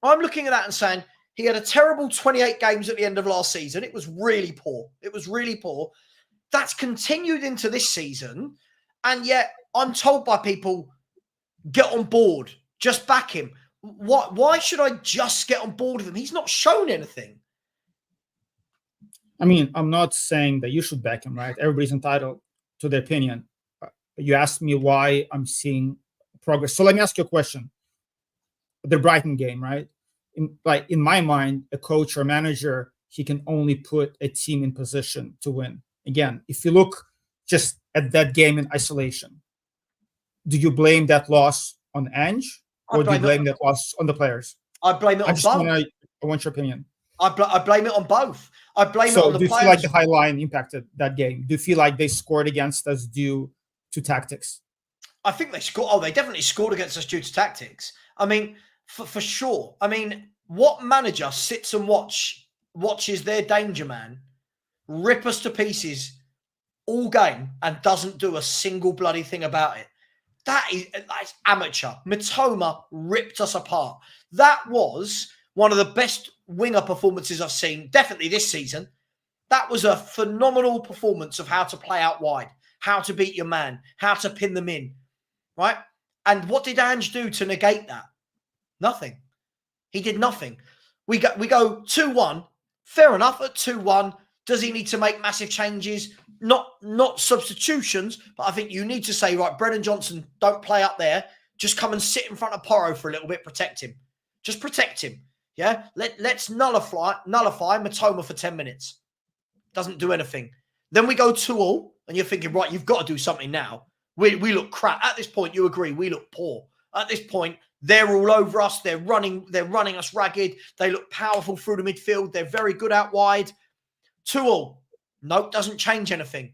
[SPEAKER 1] I'm looking at that and saying he had a terrible 28 games at the end of last season. It was really poor. That's continued into this season. And yet I'm told by people, get on board, just back him. Why should I just get on board with him? He's not shown anything.
[SPEAKER 3] I mean, I'm not saying that you should back him, right? Everybody's entitled to their opinion. You asked me why I'm seeing progress. So let me ask you a question. The Brighton game, right? In my mind, a coach or manager, he can only put a team in position to win. Again, if you look just at that game in isolation, do you blame that loss on Ange? Or do you blame that loss on the players?
[SPEAKER 1] I blame it on both.
[SPEAKER 3] I want your opinion.
[SPEAKER 1] I blame it on both. I blame it on the players.
[SPEAKER 3] So do you feel like the high line impacted that game? Do you feel like they scored against us due to tactics?
[SPEAKER 1] I think they scored. Oh, they definitely scored against us due to tactics. I mean, for sure. I mean, what manager sits and watches their danger man rip us to pieces all game and doesn't do a single bloody thing about it? That's amateur. Mitoma ripped us apart. That was one of the best winger performances I've seen, definitely this season. That was a phenomenal performance of how to play out wide, how to beat your man, how to pin them in, right? And what did Ange do to negate that? Nothing. He did nothing. We go 2-1. Fair enough, at 2-1. Does he need to make massive changes? Not substitutions, but I think you need to say, right, Brennan Johnson, don't play up there. Just come and sit in front of Porro for a little bit, protect him. Just protect him. Yeah? Let's nullify Matoma for 10 minutes. Doesn't do anything. Then we go 2-2, and you're thinking, right, you've got to do something now. We look crap. At this point, you agree, we look poor. At this point, they're all over us. They're running us ragged. They look powerful through the midfield. They're very good out wide. 2-2. Nope, doesn't change anything.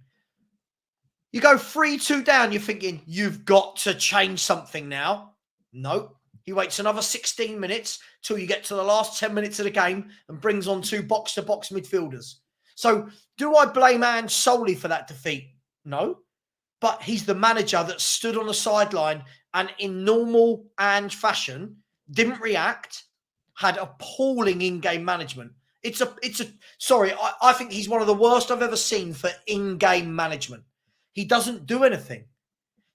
[SPEAKER 1] You go 3-2 down, you're thinking, you've got to change something now. Nope. He waits another 16 minutes till you get to the last 10 minutes of the game and brings on 2 box-to-box midfielders. So do I blame Ange solely for that defeat? No. But he's the manager that stood on the sideline and in normal Ange fashion, didn't react, had appalling in-game management. I think he's one of the worst I've ever seen for in-game management. He doesn't do anything.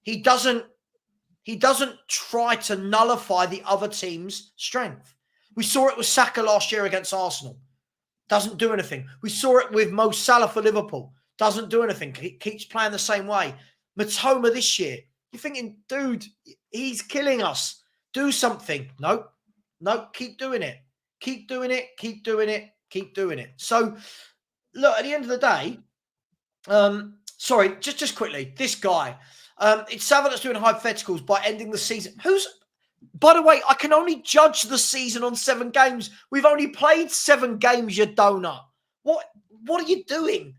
[SPEAKER 1] He doesn't try to nullify the other team's strength. We saw it with Saka last year against Arsenal. Doesn't do anything. We saw it with Mo Salah for Liverpool. Doesn't do anything. He keeps playing the same way. Matoma this year. You're thinking, dude, he's killing us. Do something. Nope. Keep doing it. Keep doing it. Keep doing it. Keep doing it. So, look, at the end of the day, sorry, just quickly, this guy, it's Savva that's doing hypotheticals by ending the season. By the way, I can only judge the season on 7 games. We've only played 7 games, you donut. What are you doing?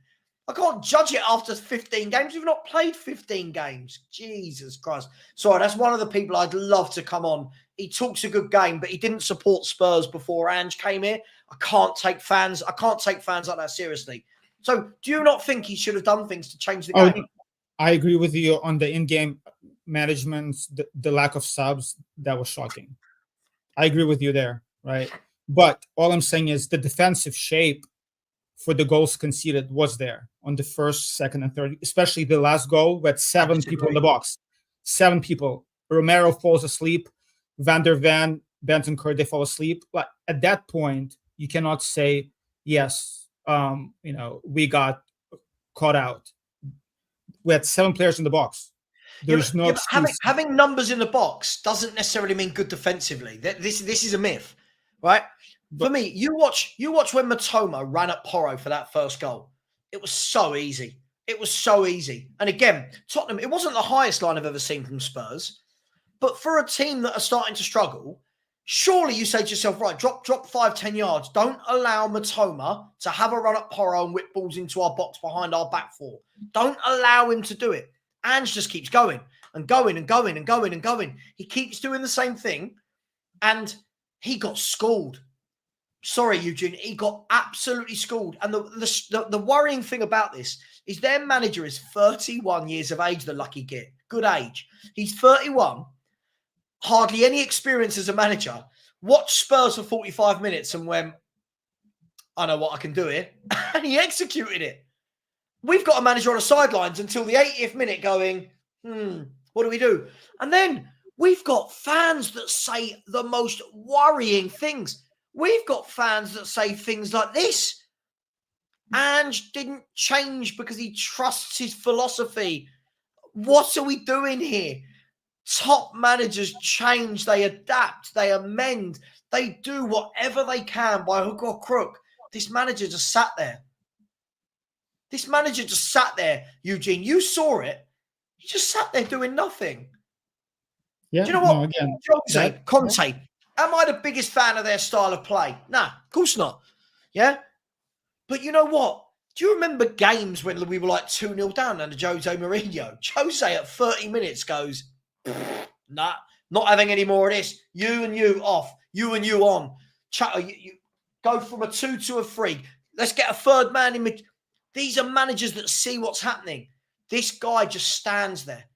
[SPEAKER 1] I can't judge it after 15 games. We've not played 15 games. Jesus Christ. Sorry, that's one of the people I'd love to come on. He talks a good game, but he didn't support Spurs before Ange came here. I can't take fans like that seriously. So do you not think he should have done things to change the game?
[SPEAKER 3] I agree with you on the in-game management, the lack of subs. That was shocking. I agree with you there, right? But all I'm saying is the defensive shape for the goals conceded was there on the first, second, and third, especially the last goal with 7 people in the box. 7 people. Romero falls asleep. Van der Ven, Bentancur, they fall asleep. But at that point, you cannot say, yes, we got caught out. We had 7 players in the box. There's no excuse.
[SPEAKER 1] Having numbers in the box doesn't necessarily mean good defensively. This is a myth, right? For me, you watch when Matoma ran at Porro for that first goal. It was so easy. It was so easy. And again, Tottenham, it wasn't the highest line I've ever seen from Spurs. But for a team that are starting to struggle, surely you say to yourself, right, drop 5-10 yards. Don't allow Matoma to have a run at Porro and whip balls into our box behind our back 4. Don't allow him to do it. Ange just keeps going and going and going and going and going. He keeps doing the same thing. And he got schooled. Sorry, Eugene. He got absolutely schooled. And the worrying thing about this is their manager is 31 years of age, the lucky git. Good age. He's 31. Hardly any experience as a manager. Watched Spurs for 45 minutes and went, I know what I can do here. And he executed it. We've got a manager on the sidelines until the 80th minute going, what do we do? And then we've got fans that say the most worrying things. We've got fans that say things like this. Ange didn't change because he trusts his philosophy. What are we doing here? Top managers change, they adapt, they amend, they do whatever they can by hook or crook. This manager just sat there. Eugene. You saw it. He just sat there doing nothing.
[SPEAKER 3] Yeah,
[SPEAKER 1] do you know what? Conte. Am I the biggest fan of their style of play? Nah, of course not. Yeah? But you know what? Do you remember games when we were like 2-0 down under Jose Mourinho? Jose at 30 minutes goes, nah, not having any more of this. You and you off. You and you on. You go from a 2 to a 3. Let's get a third man in mid. These are managers that see what's happening. This guy just stands there.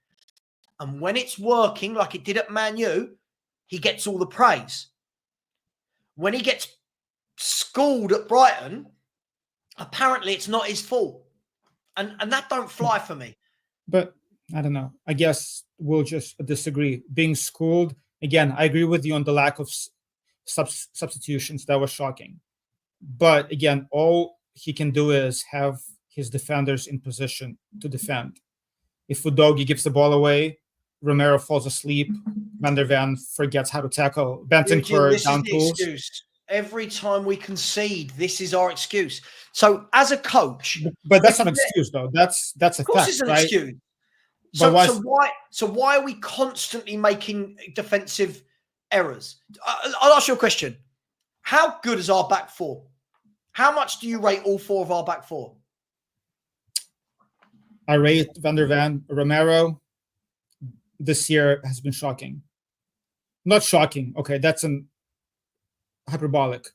[SPEAKER 1] And when it's working like it did at Man U, he gets all the praise. When he gets schooled at Brighton, apparently it's not his fault. And that don't fly for me.
[SPEAKER 3] But I don't know. I guess we'll just disagree. Being schooled, again, I agree with you on the lack of substitutions. That was shocking. But again, all he can do is have his defenders in position to defend. If Udogie gives the ball away, Romero falls asleep. Van der Ven forgets how to tackle.
[SPEAKER 1] Eugene,
[SPEAKER 3] Bentancur
[SPEAKER 1] this
[SPEAKER 3] down
[SPEAKER 1] is the
[SPEAKER 3] tools.
[SPEAKER 1] excuse. Every time we concede, this is our excuse. So as a coach,
[SPEAKER 3] but that's an excuse, though. That's a
[SPEAKER 1] of course
[SPEAKER 3] fact,
[SPEAKER 1] it's an
[SPEAKER 3] right?
[SPEAKER 1] excuse.
[SPEAKER 3] But
[SPEAKER 1] So why are we constantly making defensive errors? I'll ask you a question. How good is our back four? How much do you rate all four of our back four?
[SPEAKER 3] I rate Van der Ven. Romero this year has been shocking. Not shocking. Okay, that's an hyperbolic.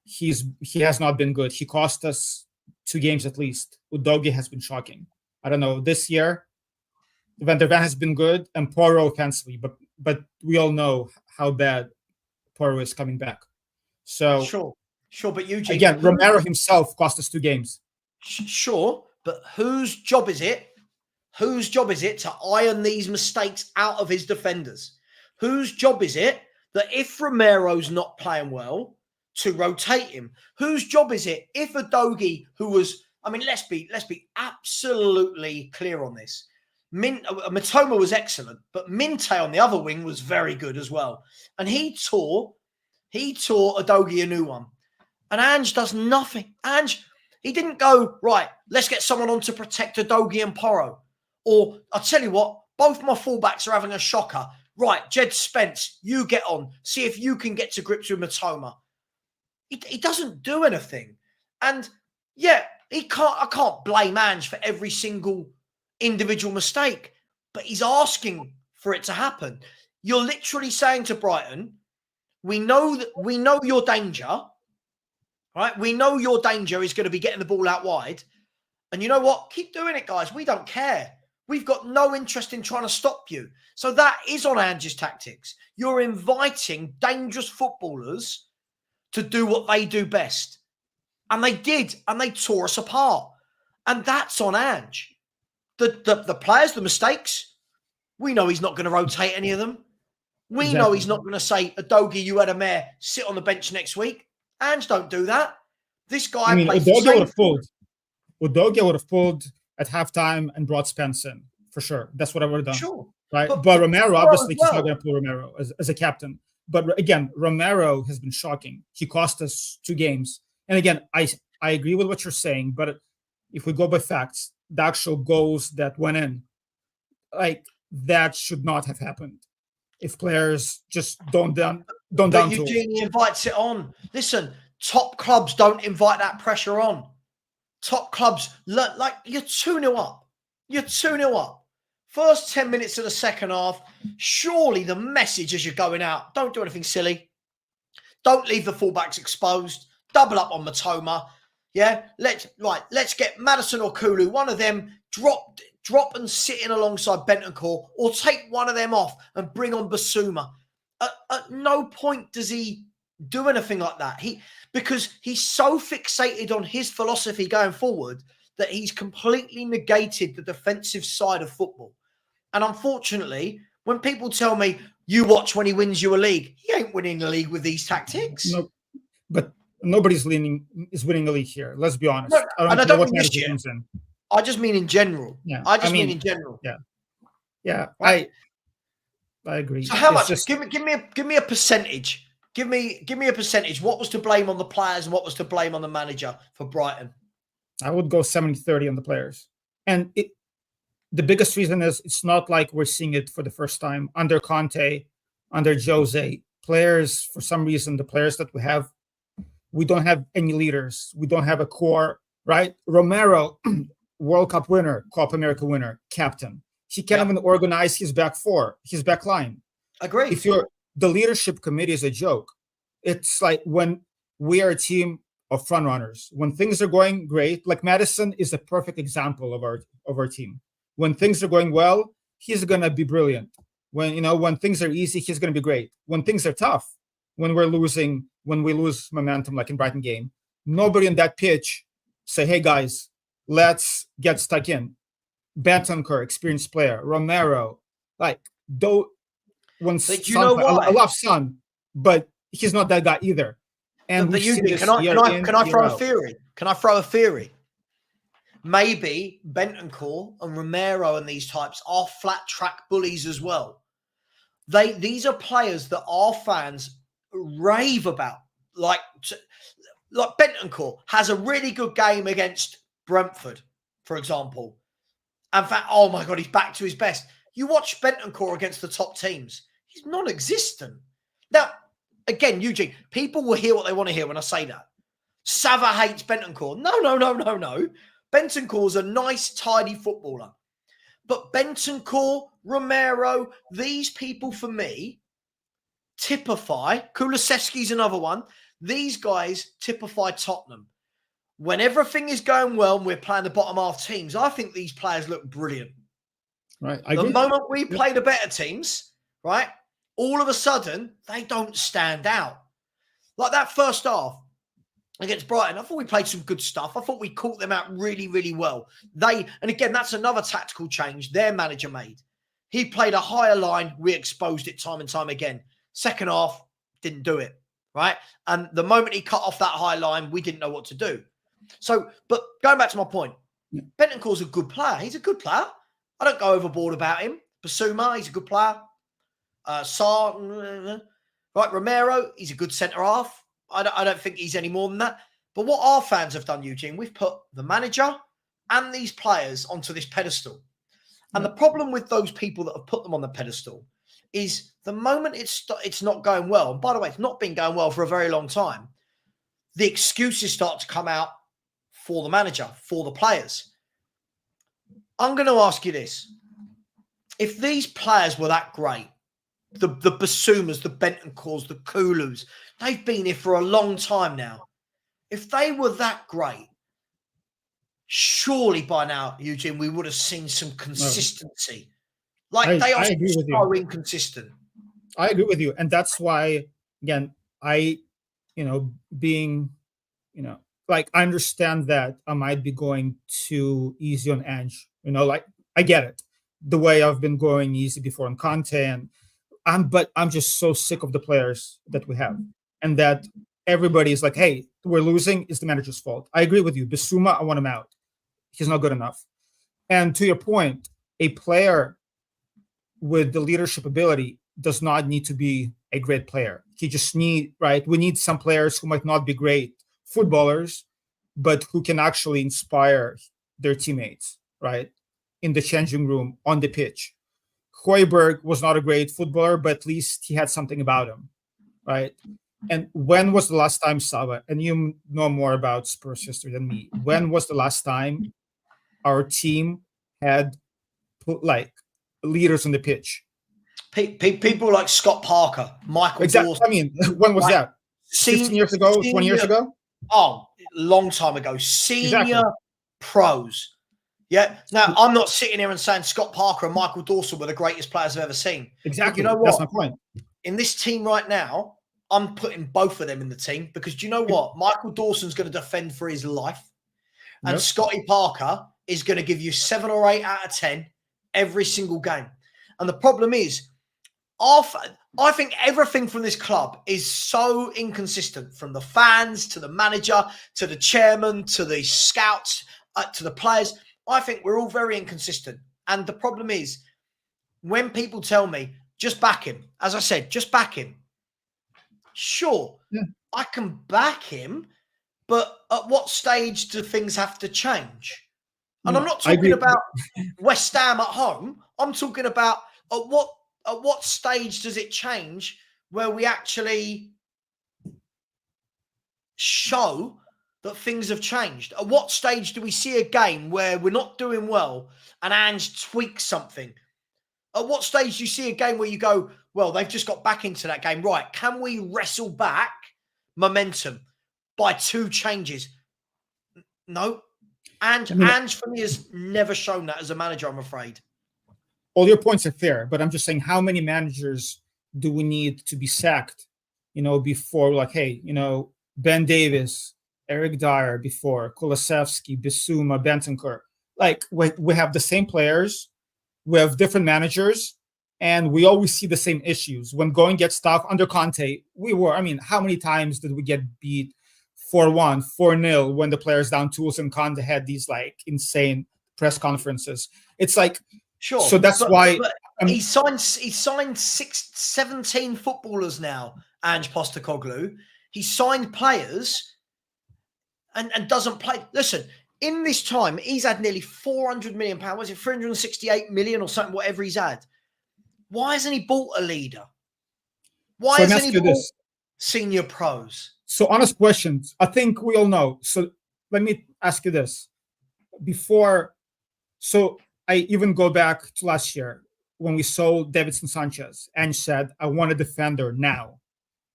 [SPEAKER 3] He has not been good. He cost us 2 games at least. Udogie has been shocking. I don't know. This year, Van der Ven has been good, and Porro offensively, but we all know how bad Porro is coming back. So
[SPEAKER 1] sure. But Eugene,
[SPEAKER 3] again, Romero himself cost us 2 games.
[SPEAKER 1] Sure, but whose job is it? Whose job is it to iron these mistakes out of his defenders? Whose job is it that if Romero's not playing well, to rotate him? Whose job is it if Udogie, who was, I mean, let's be absolutely clear on this. Matoma was excellent, but Minte on the other wing was very good as well. And he taught Udogie a new one. And Ange does nothing. He didn't go, right, let's get someone on to protect Udogie and Porro. Or, I'll tell you what, both my fullbacks are having a shocker. Right, Jed Spence, you get on. See if you can get to grips with Matoma. He doesn't do anything. And, yeah, I can't blame Ange for every single individual mistake. But he's asking for it to happen. You're literally saying to Brighton, we know your danger. Right? We know your danger is going to be getting the ball out wide. And you know what? Keep doing it, guys. We don't care. We've got no interest in trying to stop you. So that is on Ange's tactics. You're inviting dangerous footballers to do what they do best. And they did. And they tore us apart. And that's on Ange. The players, the mistakes, we know he's not going to rotate any of them. We know he's not going to say, Udogie, you had a mare, sit on the bench next week. Ange don't do that. This guy plays
[SPEAKER 3] Udogie would have pulled at halftime and brought Spence in, for sure. That's what I would have done.
[SPEAKER 1] Sure.
[SPEAKER 3] Right? But Romero, obviously, he's not going to pull Romero as a captain. But again, Romero has been shocking. He cost us 2 games. And again, I agree with what you're saying, but if we go by facts, the actual goals that went in, like, that should not have happened. If players just don't down
[SPEAKER 1] Eugenie invites it on. Listen, top clubs don't invite that pressure on. Top clubs, like, you're 2-0 up. You're 2-0 up. First 10 minutes of the second half, surely the message as you're going out, don't do anything silly. Don't leave the fullbacks exposed. Double up on Matoma. Yeah, let's get Maddison or Kulu, one of them, drop and sit in alongside Bentancur, or take one of them off and bring on Basuma. At no point does he do anything like that. Because he's so fixated on his philosophy going forward that he's completely negated the defensive side of football. And unfortunately, when people tell me, you watch when he wins you a league, he ain't winning the league with these tactics.
[SPEAKER 3] No, but nobody's winning a league here. Let's be honest.
[SPEAKER 1] No,
[SPEAKER 3] I don't know what this year.
[SPEAKER 1] I just mean in general.
[SPEAKER 3] Yeah,
[SPEAKER 1] I mean in general.
[SPEAKER 3] Yeah. Right? I agree.
[SPEAKER 1] So how much? Give me a percentage. Give me a percentage. What was to blame on the players and what was to blame on the manager for Brighton?
[SPEAKER 3] I would go 70-30 on the players. And the biggest reason is it's not like we're seeing it for the first time. Under Conte, under Jose, players, for some reason, the players that we don't have any leaders. We don't have a core, right? Romero, World Cup winner, Copa America winner, captain. He can't even organize his back four, his back line.
[SPEAKER 1] Agreed.
[SPEAKER 3] The leadership committee is a joke. It's like when we are a team of front runners, when things are going great, like Maddison is a perfect example of our team. When things are going well, he's gonna be brilliant. When things are easy, he's gonna be great. When things are tough, when we lose momentum, like in Brighton game, nobody on that pitch say, "Hey guys, let's get stuck in." Bentancur, experienced player, Romero, I love Son, but he's not that guy either. And
[SPEAKER 1] can I throw a theory? Can I throw a theory? maybe Bentancur and Romero and these types are flat track bullies as well. These are players that our fans rave about. Like Bentancur has a really good game against Brentford, for example. In fact, oh my God, he's back to his best. You watch Bentancur against the top teams, he's non-existent. Now, again, Eugene, people will hear what they want to hear when I say that. Savva hates Bentancur. No. Bentancur's a nice, tidy footballer. But Bentancur, Romero, these people for me typify, Kulusevski's another one, these guys typify Tottenham. When everything is going well and we're playing the bottom half teams, I think these players look brilliant.
[SPEAKER 3] Right.
[SPEAKER 1] The moment we play the better teams, right, all of a sudden, they don't stand out. Like that first half against Brighton, I thought we played some good stuff. I thought we caught them out really, really well. And again, that's another tactical change their manager made. He played a higher line. We exposed it time and time again. Second half, didn't do it, right? And the moment he cut off that high line, we didn't know what to do. So, but going back to my point, Bentancur's a good player. He's a good player. I don't go overboard about him. Basuma, he's a good player. Right, Romero, he's a good centre-half. I don't think he's any more than that. But what our fans have done, Eugene, we've put the manager and these players onto this pedestal. And the problem with those people that have put them on the pedestal is the moment it's not going well, and by the way, it's not been going well for a very long time, the excuses start to come out for the manager, for the players. I'm going to ask you this. If these players were that great, the Basumas, the Bentancurs, the Kulus, they've been here for a long time now. If they were that great, surely by now, Eugene, we would have seen some consistency. They are so inconsistent.
[SPEAKER 3] I agree with you. And that's why, again, I understand that I might be going too easy on Ange. I get it. The way I've been going easy before on Conte, but I'm just so sick of the players that we have. And that everybody's like, hey, we're losing, it's the manager's fault. I agree with you. Basuma, I want him out. He's not good enough. And to your point, a player with the leadership ability does not need to be a great player. We need some players who might not be great footballers, but who can actually inspire their teammates, right? In the changing room, on the pitch. Højbjerg was not a great footballer, but at least he had something about him, right? And when was the last time, Savva, and you know more about Spurs history than me, when was the last time our team had leaders on the pitch?
[SPEAKER 1] People like Scott Parker, Michael Dawson.
[SPEAKER 3] I mean, when was that? 15 years ago, 20 years ago?
[SPEAKER 1] Oh, long time ago. Senior pros. Yeah. Now, I'm not sitting here and saying Scott Parker and Michael Dawson were the greatest players I've ever seen.
[SPEAKER 3] Exactly.
[SPEAKER 1] But you know what?
[SPEAKER 3] That's my point.
[SPEAKER 1] In this team right now, I'm putting both of them in the team because do you know what? Michael Dawson's going to defend for his life. And Scotty Parker is going to give you 7 or 8 out of 10 every single game. And the problem is, I think everything from this club is so inconsistent, from the fans to the manager, to the chairman, to the scouts, to the players. I think we're all very inconsistent. And the problem is, when people tell me, just back him, as I said, just back him. Sure, I can back him, but at what stage do things have to change? And I'm not talking about West Ham at home. I'm talking about at what stage does it change where we actually show that things have changed? At what stage do we see a game where we're not doing well and Ange tweaks something? At what stage do you see a game where you go, well, they've just got back into that game. Right, can we wrestle back momentum by 2 changes? No. Ange for me has never shown that as a manager, I'm afraid.
[SPEAKER 3] All your points are fair, but I'm just saying, how many managers do we need to be sacked, before, Ben Davis, Eric Dyer before, Kulusevski, Basuma, Bentancur. We have the same players, we have different managers, and we always see the same issues. When going gets tough under Conte, how many times did we get beat 4-1, 4-0 when the player's down tools, and Khan had these like insane press conferences. It's like,
[SPEAKER 1] sure.
[SPEAKER 3] So that's why
[SPEAKER 1] he signed 17 footballers now, Ange Postecoglou. He signed players and doesn't play. Listen, in this time, he's had nearly £400 million. Was it 368 million or something, whatever he's had? Why hasn't he bought a leader? Why hasn't he bought senior pros?
[SPEAKER 3] So honest questions. I think we all know. So let me ask you this. So I even go back to last year when we sold Davinson Sanchez and said, I want a defender now,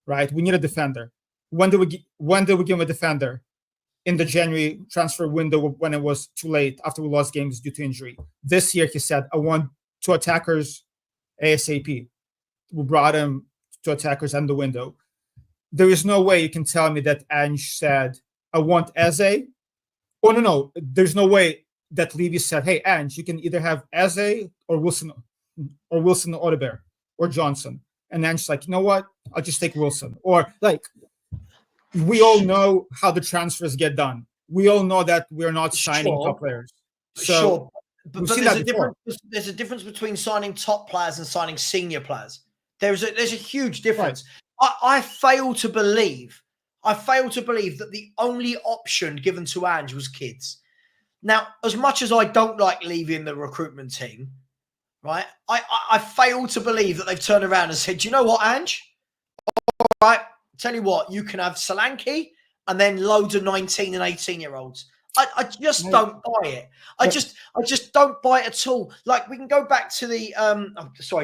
[SPEAKER 3] right? We need a defender. When did we give him a defender? In the January transfer window when it was too late after we lost games due to injury. This year, he said, I want 2 attackers ASAP. We brought him 2 attackers in the window. There is no way you can tell me that Ange said, I want Eze. Oh, no. There's no way that Levy said, hey, Ange, you can either have Eze or Wilson Odobert or Johnson. And Ange's like, you know what? I'll just take Wilson. Or like, we all know how the transfers get done. We all know that we're not signing top players. So
[SPEAKER 1] but there's a difference between signing top players and signing senior players. There's a huge difference. Right. I fail to believe that the only option given to Ange was kids. Now, as much as I don't like leaving the recruitment team, right, I fail to believe that they've turned around and said, do you know what, Ange? All right, tell you what, you can have Solanke and then loads of 19 and 18-year-olds. I just don't buy it. I just don't buy it at all. Like, we can go back to the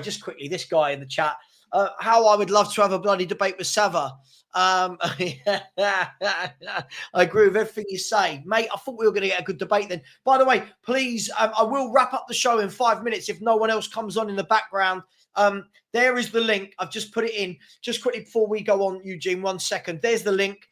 [SPEAKER 1] just quickly, this guy in the chat, how I would love to have a bloody debate with Savva. I agree with everything you say, mate. I thought we were going to get a good debate then. By the way, please, I will wrap up the show in 5 minutes if no one else comes on in the background. There is the link. I've just put it in. Just quickly before we go on, Eugene, 1 second. There's the link.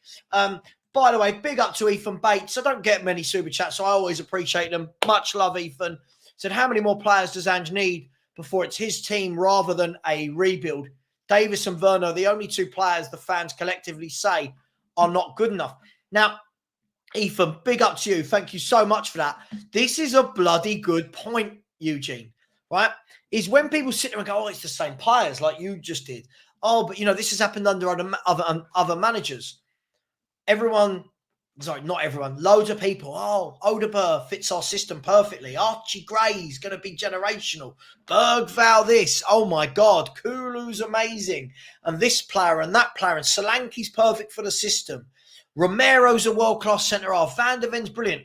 [SPEAKER 1] By the way, big up to Ethan Bates. I don't get many super chats, so I always appreciate them. Much love, Ethan. Said, how many more players does Ange need before it's his team rather than a rebuild? Davis and Werner, the only 2 players the fans collectively say are not good enough. Now, Ethan, big up to you. Thank you so much for that. This is a bloody good point, Eugene, right? Is when people sit there and go, oh, it's the same players like you just did. Oh, but, this has happened under other managers. Not everyone, loads of people. Oh, Odobert fits our system perfectly. Archie Gray's going to be generational. Bergvall this. Oh, my God. Kulu's amazing. And this player and that player. And Solanke's perfect for the system. Romero's a world-class centre-half. Van der Ven's brilliant.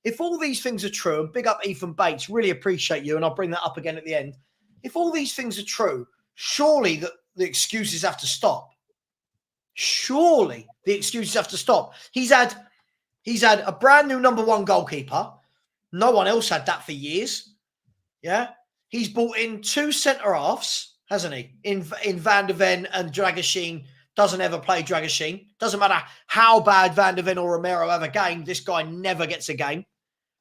[SPEAKER 1] If all these things are true, and big up Ethan Bates, really appreciate you, and I'll bring that up again at the end. If all these things are true, surely the excuses have to stop. Surely the excuses have to stop. He's had a brand new number 1 goalkeeper. No one else had that for years. Yeah. He's brought in 2 centre-halves, hasn't he? In Van der Ven and Dragoshin. Doesn't ever play Dragoshin. Doesn't matter how bad Van der Ven or Romero have a game. This guy never gets a game.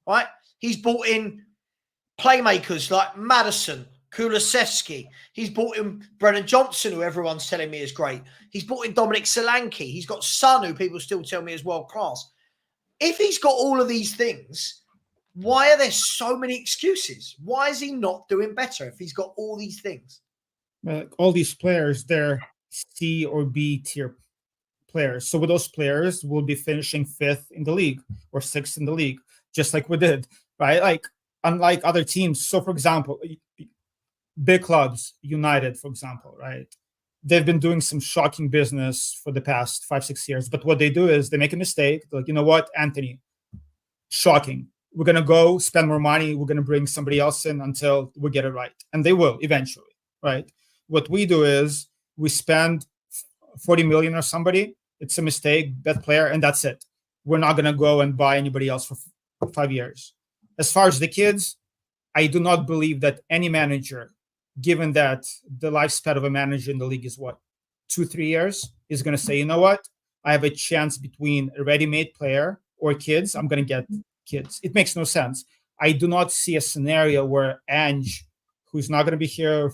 [SPEAKER 1] Right? He's brought in playmakers like Maddison, Kulusevski. He's brought in Brennan Johnson, who everyone's telling me is great. He's brought in Dominic Solanke. He's got Son, who people still tell me is world class. If he's got all of these things, why are there so many excuses? Why is he not doing better if he's got all these things?
[SPEAKER 3] All these players, they're C or B tier players. So with those players, we'll be finishing 5th in the league or 6th in the league, just like we did, right? Like, unlike other teams. So, for example, big clubs, United, for example, right? They've been doing some shocking business for the past 5-6 years. But what they do is they make a mistake. They're like, you know what, Anthony, shocking. We're going to go spend more money. We're going to bring somebody else in until we get it right. And they will eventually, right? What we do is we spend 40 million or somebody. It's a mistake, bad player, and that's it. We're not going to go and buy anybody else for 5 years. As far as the kids, I do not believe that any manager, given that the lifespan of a manager in the league is 2-3 years, is going to say, you know what? I have a chance between a ready-made player or kids. I'm going to get kids. It makes no sense. I do not see a scenario where Ange, who's not going to be here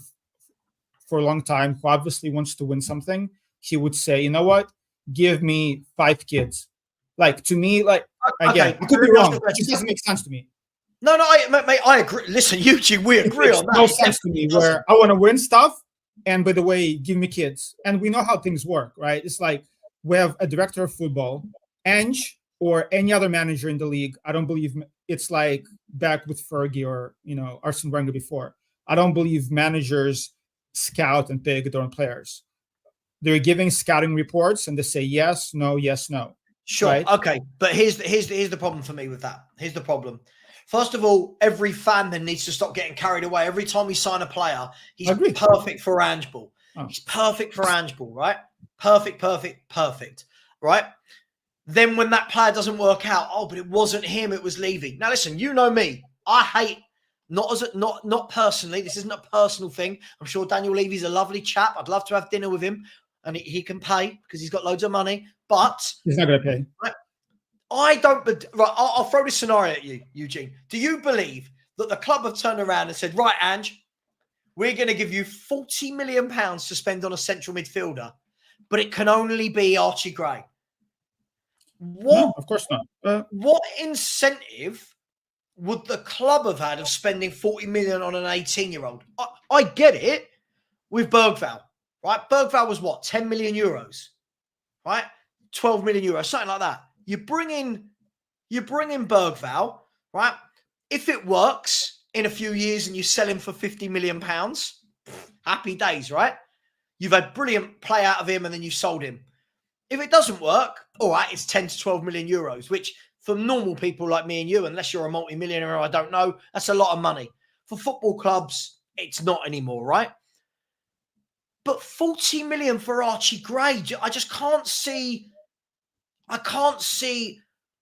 [SPEAKER 3] for a long time, who obviously wants to win something, he would say, you know what? Give me 5 kids. Like, to me, like, again,
[SPEAKER 1] Okay,
[SPEAKER 3] I could be wrong. It just doesn't make sense to me.
[SPEAKER 1] No, mate, I agree. Listen, Eugene, we agree on that.
[SPEAKER 3] No sense to me where I want to win stuff, and by the way, give me kids. And we know how things work, right? It's like we have a director of football, Ange, or any other manager in the league. I don't believe it's like back with Fergie or Arsene Wenger before. I don't believe managers scout and pick their own players. They're giving scouting reports and they say yes, no.
[SPEAKER 1] Sure.
[SPEAKER 3] Right?
[SPEAKER 1] Okay. But here's the problem for me with that. Here's the problem. First of all, every fan then needs to stop getting carried away. Every time we sign a player, he's perfect for Ange Ball. Oh. He's perfect for Ange Ball, right? Perfect, right? Then when that player doesn't work out, oh, but it wasn't him, it was Levy. Now listen, you know me. I hate, not personally, this isn't a personal thing. I'm sure Daniel Levy's a lovely chap. I'd love to have dinner with him, and he can pay because he's got loads of money, but
[SPEAKER 3] he's not going to pay.
[SPEAKER 1] Right? I don't, right, I'll throw this scenario at you, Eugene. Do you believe that the club have turned around and said, right, Ange, we're going to give you £40 million to spend on a central midfielder, but it can only be Archie Gray? What?
[SPEAKER 3] No, of course not.
[SPEAKER 1] What incentive would the club have had of spending 40 million on an 18-year-old? I get it with Bergvall, right? Bergvall was what, 10 million euros, right? 12 million euros, something like that. You bring in Bergvall, right? If it works in a few years and you sell him for 50 million pounds, happy days, right? You've had brilliant play out of him and then you sold him. If it doesn't work, all right, it's 10 to 12 million euros, which for normal people like me and you, unless you're a multi-millionaire, I don't know, that's a lot of money. For football clubs, it's not anymore, right? But 40 million for Archie Gray, I just can't see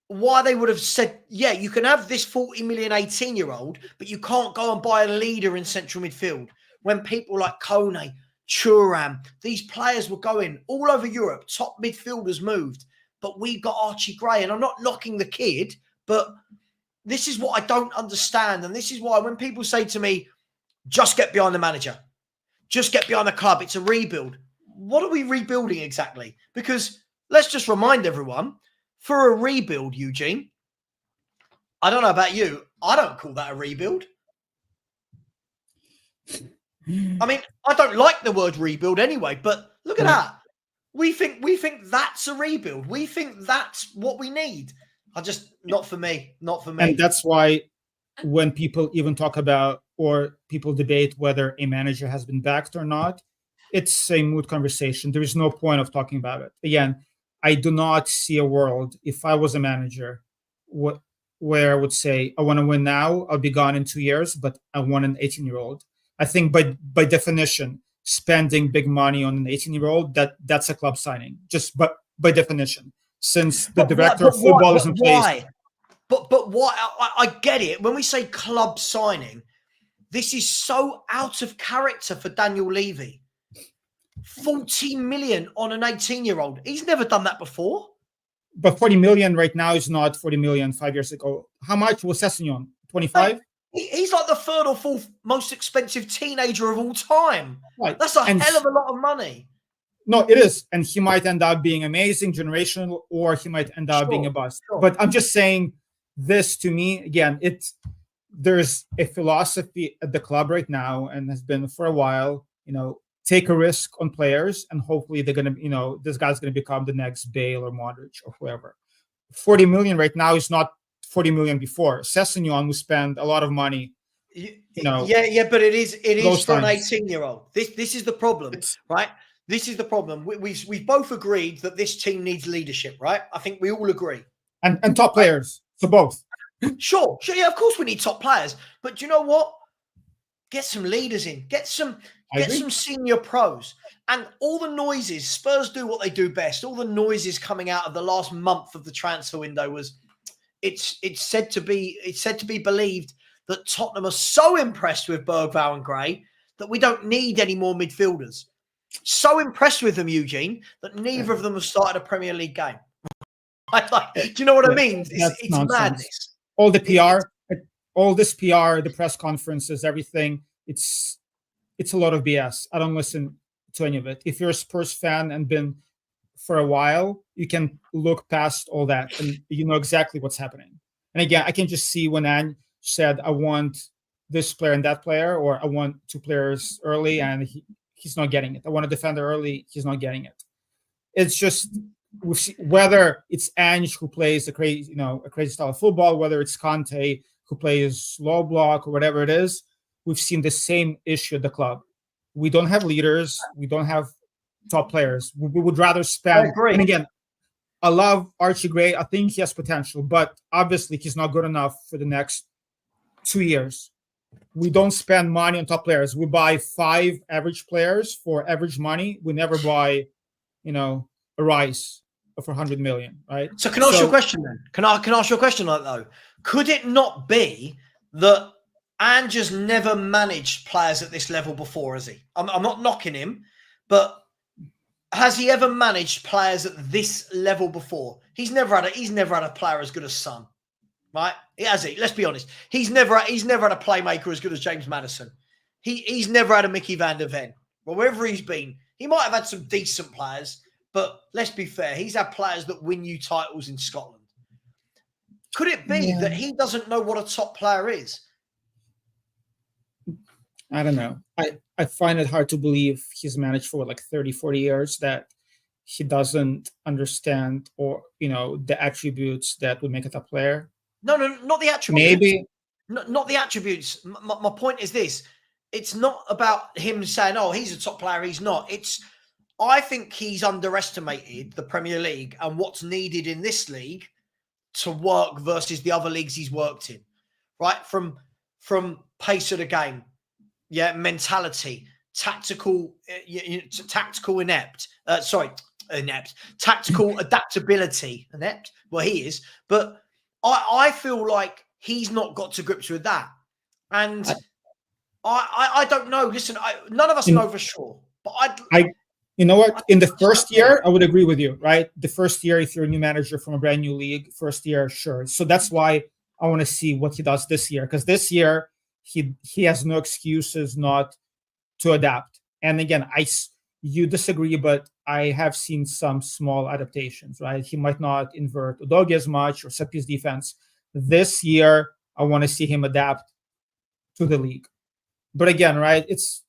[SPEAKER 1] why they would have said, yeah, you can have this 40 million 18-year-old, but you can't go and buy a leader in central midfield. When people like Kone, Thuram, these players were going all over Europe, top midfielders moved, but we got Archie Gray. And I'm not knocking the kid, but this is what I don't understand. And this is why when people say to me, just get behind the manager, just get behind the club, it's a rebuild. What are we rebuilding exactly? Because let's just remind everyone, for a rebuild, Eugene, I don't know about you, I don't call that a rebuild. I mean, I don't like the word rebuild anyway, but look at that. We think that's a rebuild. We think that's what we need. Not for me.
[SPEAKER 3] And that's why when people even talk about or people debate whether a manager has been backed or not, it's a moot conversation. There is no point of talking about it. Again, I do not see a world, if I was a manager, where I would say, I want to win now, I'll be gone in 2 years, but I want an 18-year-old. I think by definition, spending big money on an 18-year-old, that's a club signing, just by definition, since the director of football is in place.
[SPEAKER 1] Why? But why? I get it. When we say club signing, this is so out of character for Daniel Levy. 40 million on an 18-year-old. He's never done that before.
[SPEAKER 3] But 40 million right now is not 40 million 5 years ago. How much was Sessegnon? 25?
[SPEAKER 1] He's like the third or fourth most expensive teenager of all time.
[SPEAKER 3] Right.
[SPEAKER 1] That's a hell of a lot of money.
[SPEAKER 3] No, it is. And he might end up being amazing, generational, or he might end up being a bust. Sure. But I'm just saying this, to me, again, there's a philosophy at the club right now and has been for a while, take a risk on players and hopefully they're going to, this guy's going to become the next Bale or Modric or whoever. 40 million right now is not 40 million before. Sessegnon, we spend a lot of money.
[SPEAKER 1] Yeah, but it is for an 18-year-old. This is the problem, right? This is the problem. We've both agreed that this team needs leadership, right? I think we all agree.
[SPEAKER 3] And top players, so both.
[SPEAKER 1] Sure. Yeah, of course we need top players. But do you know what? Get some leaders in. Get some senior pros. And all the noises, Spurs do what they do best. All the noises coming out of the last month of the transfer window was it's said to be believed that Tottenham are so impressed with Bergvall and Gray that we don't need any more midfielders. So impressed with them, Eugene, that neither of them have started a Premier League game. Do you know what I mean? It's madness.
[SPEAKER 3] All the PR, all this PR, the press conferences, everything, it's a lot of BS. I don't listen to any of it. If you're a Spurs fan and been for a while, you can look past all that and you know exactly what's happening. And again, I can just see when Ange said, I want this player and that player, or I want 2 players early, and he's not getting it. I want a defender early, he's not getting it. It's just whether it's Ange who plays a crazy style of football, whether it's Conte who plays low block or whatever it is, we've seen the same issue at the club. We don't have leaders. We don't have top players. We would rather spend. And again, I love Archie Gray. I think he has potential, but obviously he's not good enough for the next 2 years. We don't spend money on top players. We buy 5 average players for average money. We never buy, a Rice for 100 million, right?
[SPEAKER 1] So can I ask you a question then? Can I ask you a question like that, though? Could it not be that Ange has never managed players at this level before, has he? I'm not knocking him, but has he ever managed players at this level before? He's never had a player as good as Son, right? Has he? Let's be honest. He's never had a playmaker as good as James Maddison. He's never had a Mickey van der Ven. Well, wherever he's been, he might have had some decent players, but let's be fair, he's had players that win you titles in Scotland. Could it be that he doesn't know what a top player is?
[SPEAKER 3] I don't know. I find it hard to believe he's managed for like 30, 40 years that he doesn't understand or, the attributes that would make a top player.
[SPEAKER 1] No, not the attributes.
[SPEAKER 3] Maybe.
[SPEAKER 1] Not the attributes. My point is this. It's not about him saying, oh, he's a top player, he's not. I think he's underestimated the Premier League and what's needed in this league to work versus the other leagues he's worked in, right? From pace of the game, mentality, tactical tactical adaptability, inept. Well, he is, but I feel like he's not got to grips with that, and I don't know. Listen, none of us know for sure, but
[SPEAKER 3] you know what? In the first year, I would agree with you, right? The first year, if you're a new manager from a brand new league, first year, sure. So that's why I want to see what he does this year, because this year he has no excuses not to adapt. And again, you disagree, but I have seen some small adaptations, right? He might not invert Udogie as much or set piece defense. This year, I want to see him adapt to the league. But again, right, it's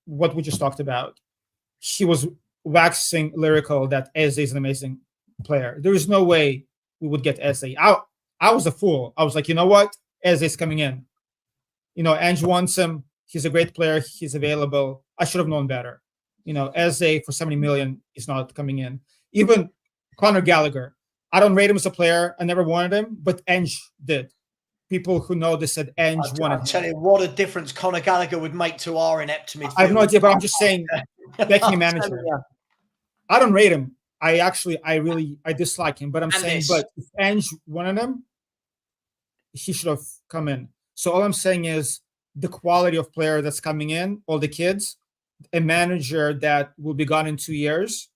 [SPEAKER 3] what we just talked about. He was waxing lyrical that Eze is an amazing player. There is no way we would get Eze. I was a fool. I was like, you know what? Eze is coming in. Ange wants him. He's a great player. He's available. I should have known better. Eze for 70 million is not coming in. Even Conor Gallagher. I don't rate him as a player. I never wanted him, but Ange did. People who know this said Ange wanted him.
[SPEAKER 1] I'll tell you what a difference Conor Gallagher would make to our inept midfield.
[SPEAKER 3] I have no idea, but I'm just saying, backing a manager. I don't rate him. I dislike him, but I'm saying, but if Ange wanted him, he should have come in. So all I'm saying is the quality of player that's coming in, all the kids, a manager that will be gone in 2 years,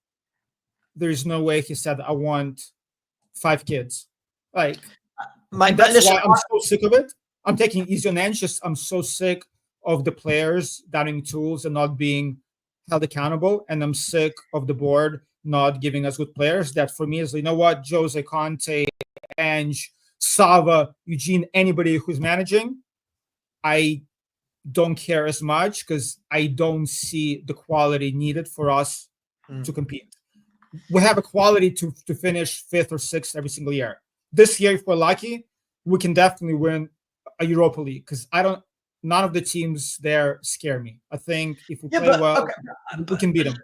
[SPEAKER 3] there's no way he said, I want 5 kids. Like, that's why I'm so sick of it. I'm taking it easy on Ange. I'm so sick of the players doubting tools and not being held accountable. And I'm sick of the board not giving us good players. That for me is, you know what, Jose, Conte, Ange, Savva, Eugene, anybody who's managing, I don't care as much because I don't see the quality needed for us to compete. We have a quality to finish 5th or 6th every single year. This year, if we're lucky, we can definitely win a Europa League because none of the teams there scare me. I think if we play well, we can beat them.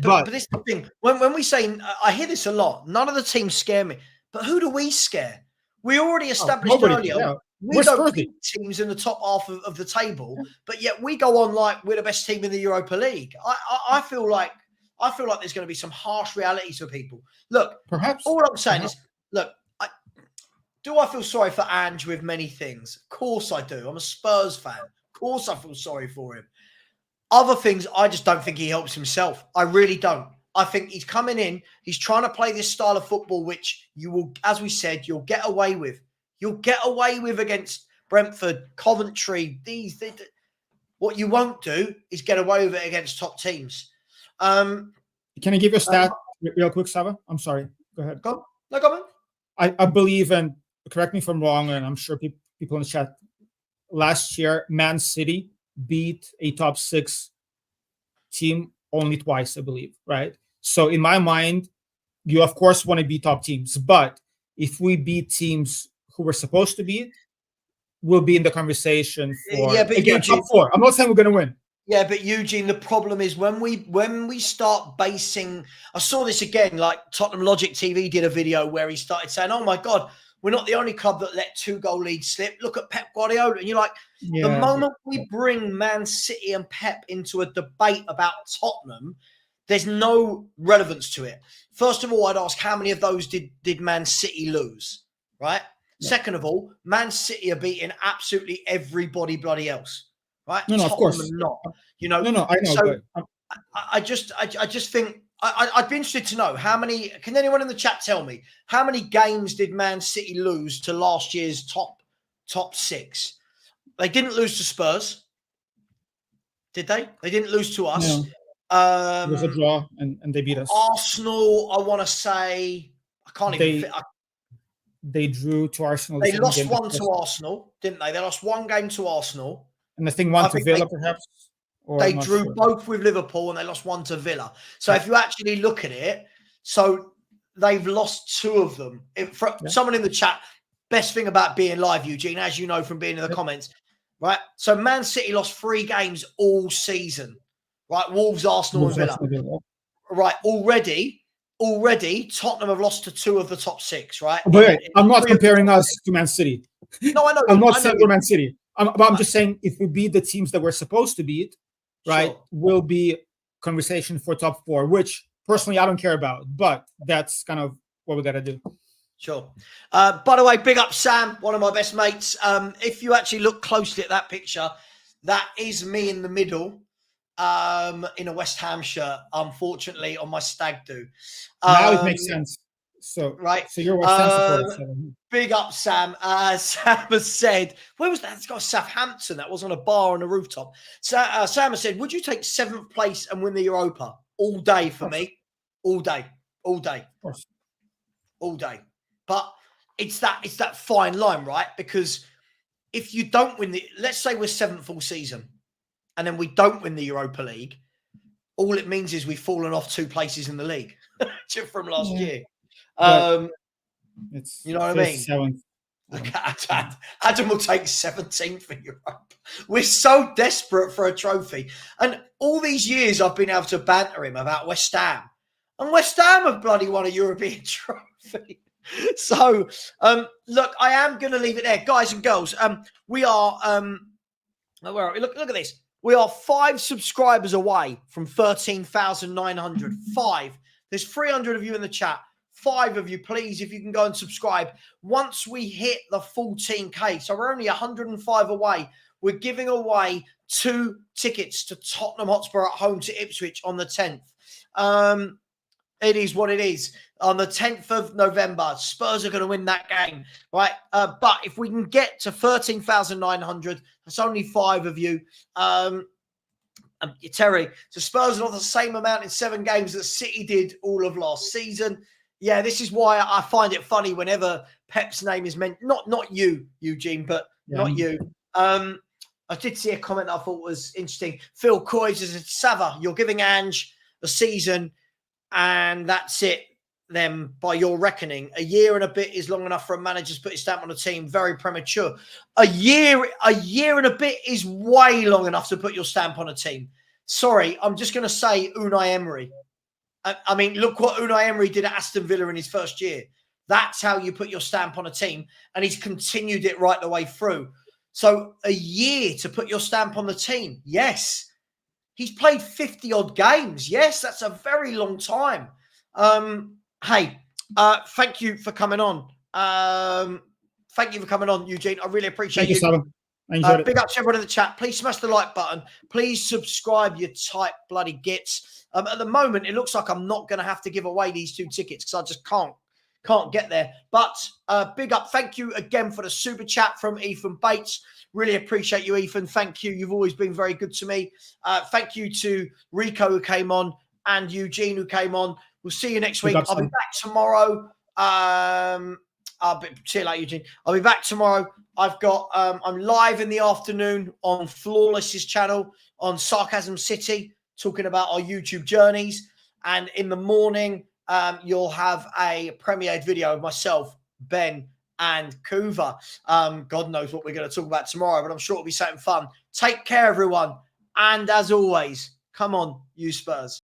[SPEAKER 1] But this is the thing. When we say, I hear this a lot, none of the teams scare me. But who do we scare? We already established earlier. Yeah. We don't beat teams in the top half of the table, but yet we go on like we're the best team in the Europa League. I feel like there's going to be some harsh realities for people. Look, perhaps all I'm saying is, look, do I feel sorry for Ange with many things? Of course I do. I'm a Spurs fan. Of course I feel sorry for him. Other things, I just don't think he helps himself. I really don't. I think he's coming in. He's trying to play this style of football, which you will, as we said, you'll get away with. You'll get away with against Brentford, Coventry. What you won't do is get away with it against top teams.
[SPEAKER 3] Can I give you a stat real quick, Savva. I'm sorry. Go ahead.
[SPEAKER 1] Go on. No, go on.
[SPEAKER 3] I believe, and correct me if I'm wrong, and I'm sure people in the chat, last year, Man City beat a top 6 team only twice, I believe, right? So in my mind, you of course want to beat top teams, but if we beat teams who we're supposed to beat, we'll be in the conversation for again top 4. I'm not saying we're going to win.
[SPEAKER 1] Yeah, but Eugene, the problem is when we start basing. I saw this again. Like Tottenham Logic TV did a video where he started saying, "Oh my God, we're not the only club that let 2-goal leads slip. Look at Pep Guardiola." And you're like, the moment we bring Man City and Pep into a debate about Tottenham, there's no relevance to it. First of all, I'd ask how many of those did Man City lose, right? Yeah. Second of all, Man City are beating absolutely everybody bloody else, right?
[SPEAKER 3] No,
[SPEAKER 1] Tottenham
[SPEAKER 3] of course.
[SPEAKER 1] not. You know,
[SPEAKER 3] no, I know.
[SPEAKER 1] So
[SPEAKER 3] but
[SPEAKER 1] I just think I'd be interested to know how many. Can anyone in the chat tell me how many games did Man City lose to last year's top 6? They didn't lose to Spurs, did they? They didn't lose to us.
[SPEAKER 3] No. It was a draw, and they beat us.
[SPEAKER 1] Arsenal, I want to say, I can't even.
[SPEAKER 3] They drew to Arsenal.
[SPEAKER 1] They lost one to Arsenal, didn't they? They lost one game to Arsenal,
[SPEAKER 3] and I think one to Villa, perhaps.
[SPEAKER 1] They drew both with Liverpool and they lost one to Villa. So if you actually look at it, so they've lost 2 of them. Someone in the chat, best thing about being live, Eugene, as you know from being in the comments, right? So Man City lost 3 games all season, right? Wolves, Arsenal, and Villa. Right, already Tottenham have lost to 2 of the top 6, right?
[SPEAKER 3] But I'm not comparing us to Man City.
[SPEAKER 1] No, I know.
[SPEAKER 3] I'm not saying we're Man City. I'm just saying if we beat the teams that we're supposed to beat, right, sure, will be conversation for top 4, which personally I don't care about, but that's kind of what we got to do.
[SPEAKER 1] Sure. By the way, big up Sam, one of my best mates. If you actually look closely at that picture, that is me in the middle in a West Ham shirt, unfortunately, on my stag do.
[SPEAKER 3] Now it makes sense. So,
[SPEAKER 1] right.
[SPEAKER 3] So you're West Ham supporter.
[SPEAKER 1] Big up, Sam. Sam has said, where was that? It's got Southampton. That was on a bar on a rooftop. Sam has said, would you take 7th place and win the Europa? All day for me. All day. All day. All day. But it's that fine line, right? Because if you don't win let's say we're 7th all season and then we don't win the Europa League, all it means is we've fallen off 2 places in the league from last year.
[SPEAKER 3] It's,
[SPEAKER 1] you know what I mean?
[SPEAKER 3] 7th.
[SPEAKER 1] Look at Adam will take 17th for Europe. We're so desperate for a trophy. And all these years I've been able to banter him about West Ham. And West Ham have bloody won a European trophy. So, look, I am going to leave it there. Guys and girls, we are, where are we? Look at this. We are 5 subscribers away from 13,900. 5. There's 300 of you in the chat. 5 of you, please, if you can go and subscribe. Once we hit the 14K, so we're only 105 away, we're giving away 2 tickets to Tottenham Hotspur at home to Ipswich on the 10th. It is what it is. On the 10th of November, Spurs are going to win that game, right? But if we can get to 13,900, that's only 5 of you. Terry, so Spurs have lost the same amount in 7 games that City did all of last season. Yeah, this is why I find it funny whenever Pep's name is mentioned. Not you, Eugene, but not you. I did see a comment I thought was interesting. Phil Coy says, Savva, you're giving Ange a season and that's it. Then, by your reckoning, a year and a bit is long enough for a manager to put his stamp on a team. Very premature. A year and a bit is way long enough to put your stamp on a team. Sorry, I'm just going to say Unai Emery. I mean, look what Unai Emery did at Aston Villa in his first year. That's how you put your stamp on a team, and he's continued it right the way through. So, a year to put your stamp on the team. Yes. He's played 50-odd games. Yes, that's a very long time. Hey, thank you for coming on. Thank you for coming on, Eugene. I really appreciate you.
[SPEAKER 3] Thank you, Simon.
[SPEAKER 1] Big up to everyone in the chat. Please smash the like button. Please subscribe, you tight bloody gits. At the moment, it looks like I'm not going to have to give away these 2 tickets because I just can't get there. But big up. Thank you again for the super chat from Ethan Bates. Really appreciate you, Ethan. Thank you. You've always been very good to me. Thank you to Rico who came on and Eugene who came on. We'll see you next
[SPEAKER 3] Pick
[SPEAKER 1] week.
[SPEAKER 3] up
[SPEAKER 1] I'll be
[SPEAKER 3] some-
[SPEAKER 1] back tomorrow. See you later, Eugene. I'll be back tomorrow. I've got I'm live in the afternoon on Flawless's channel on Sarcasm City, talking about our YouTube journeys. And in the morning, you'll have a premiered video of myself, Ben, and Kuva. God knows what we're going to talk about tomorrow, but I'm sure it'll be something fun. Take care, everyone. And as always, come on, you Spurs.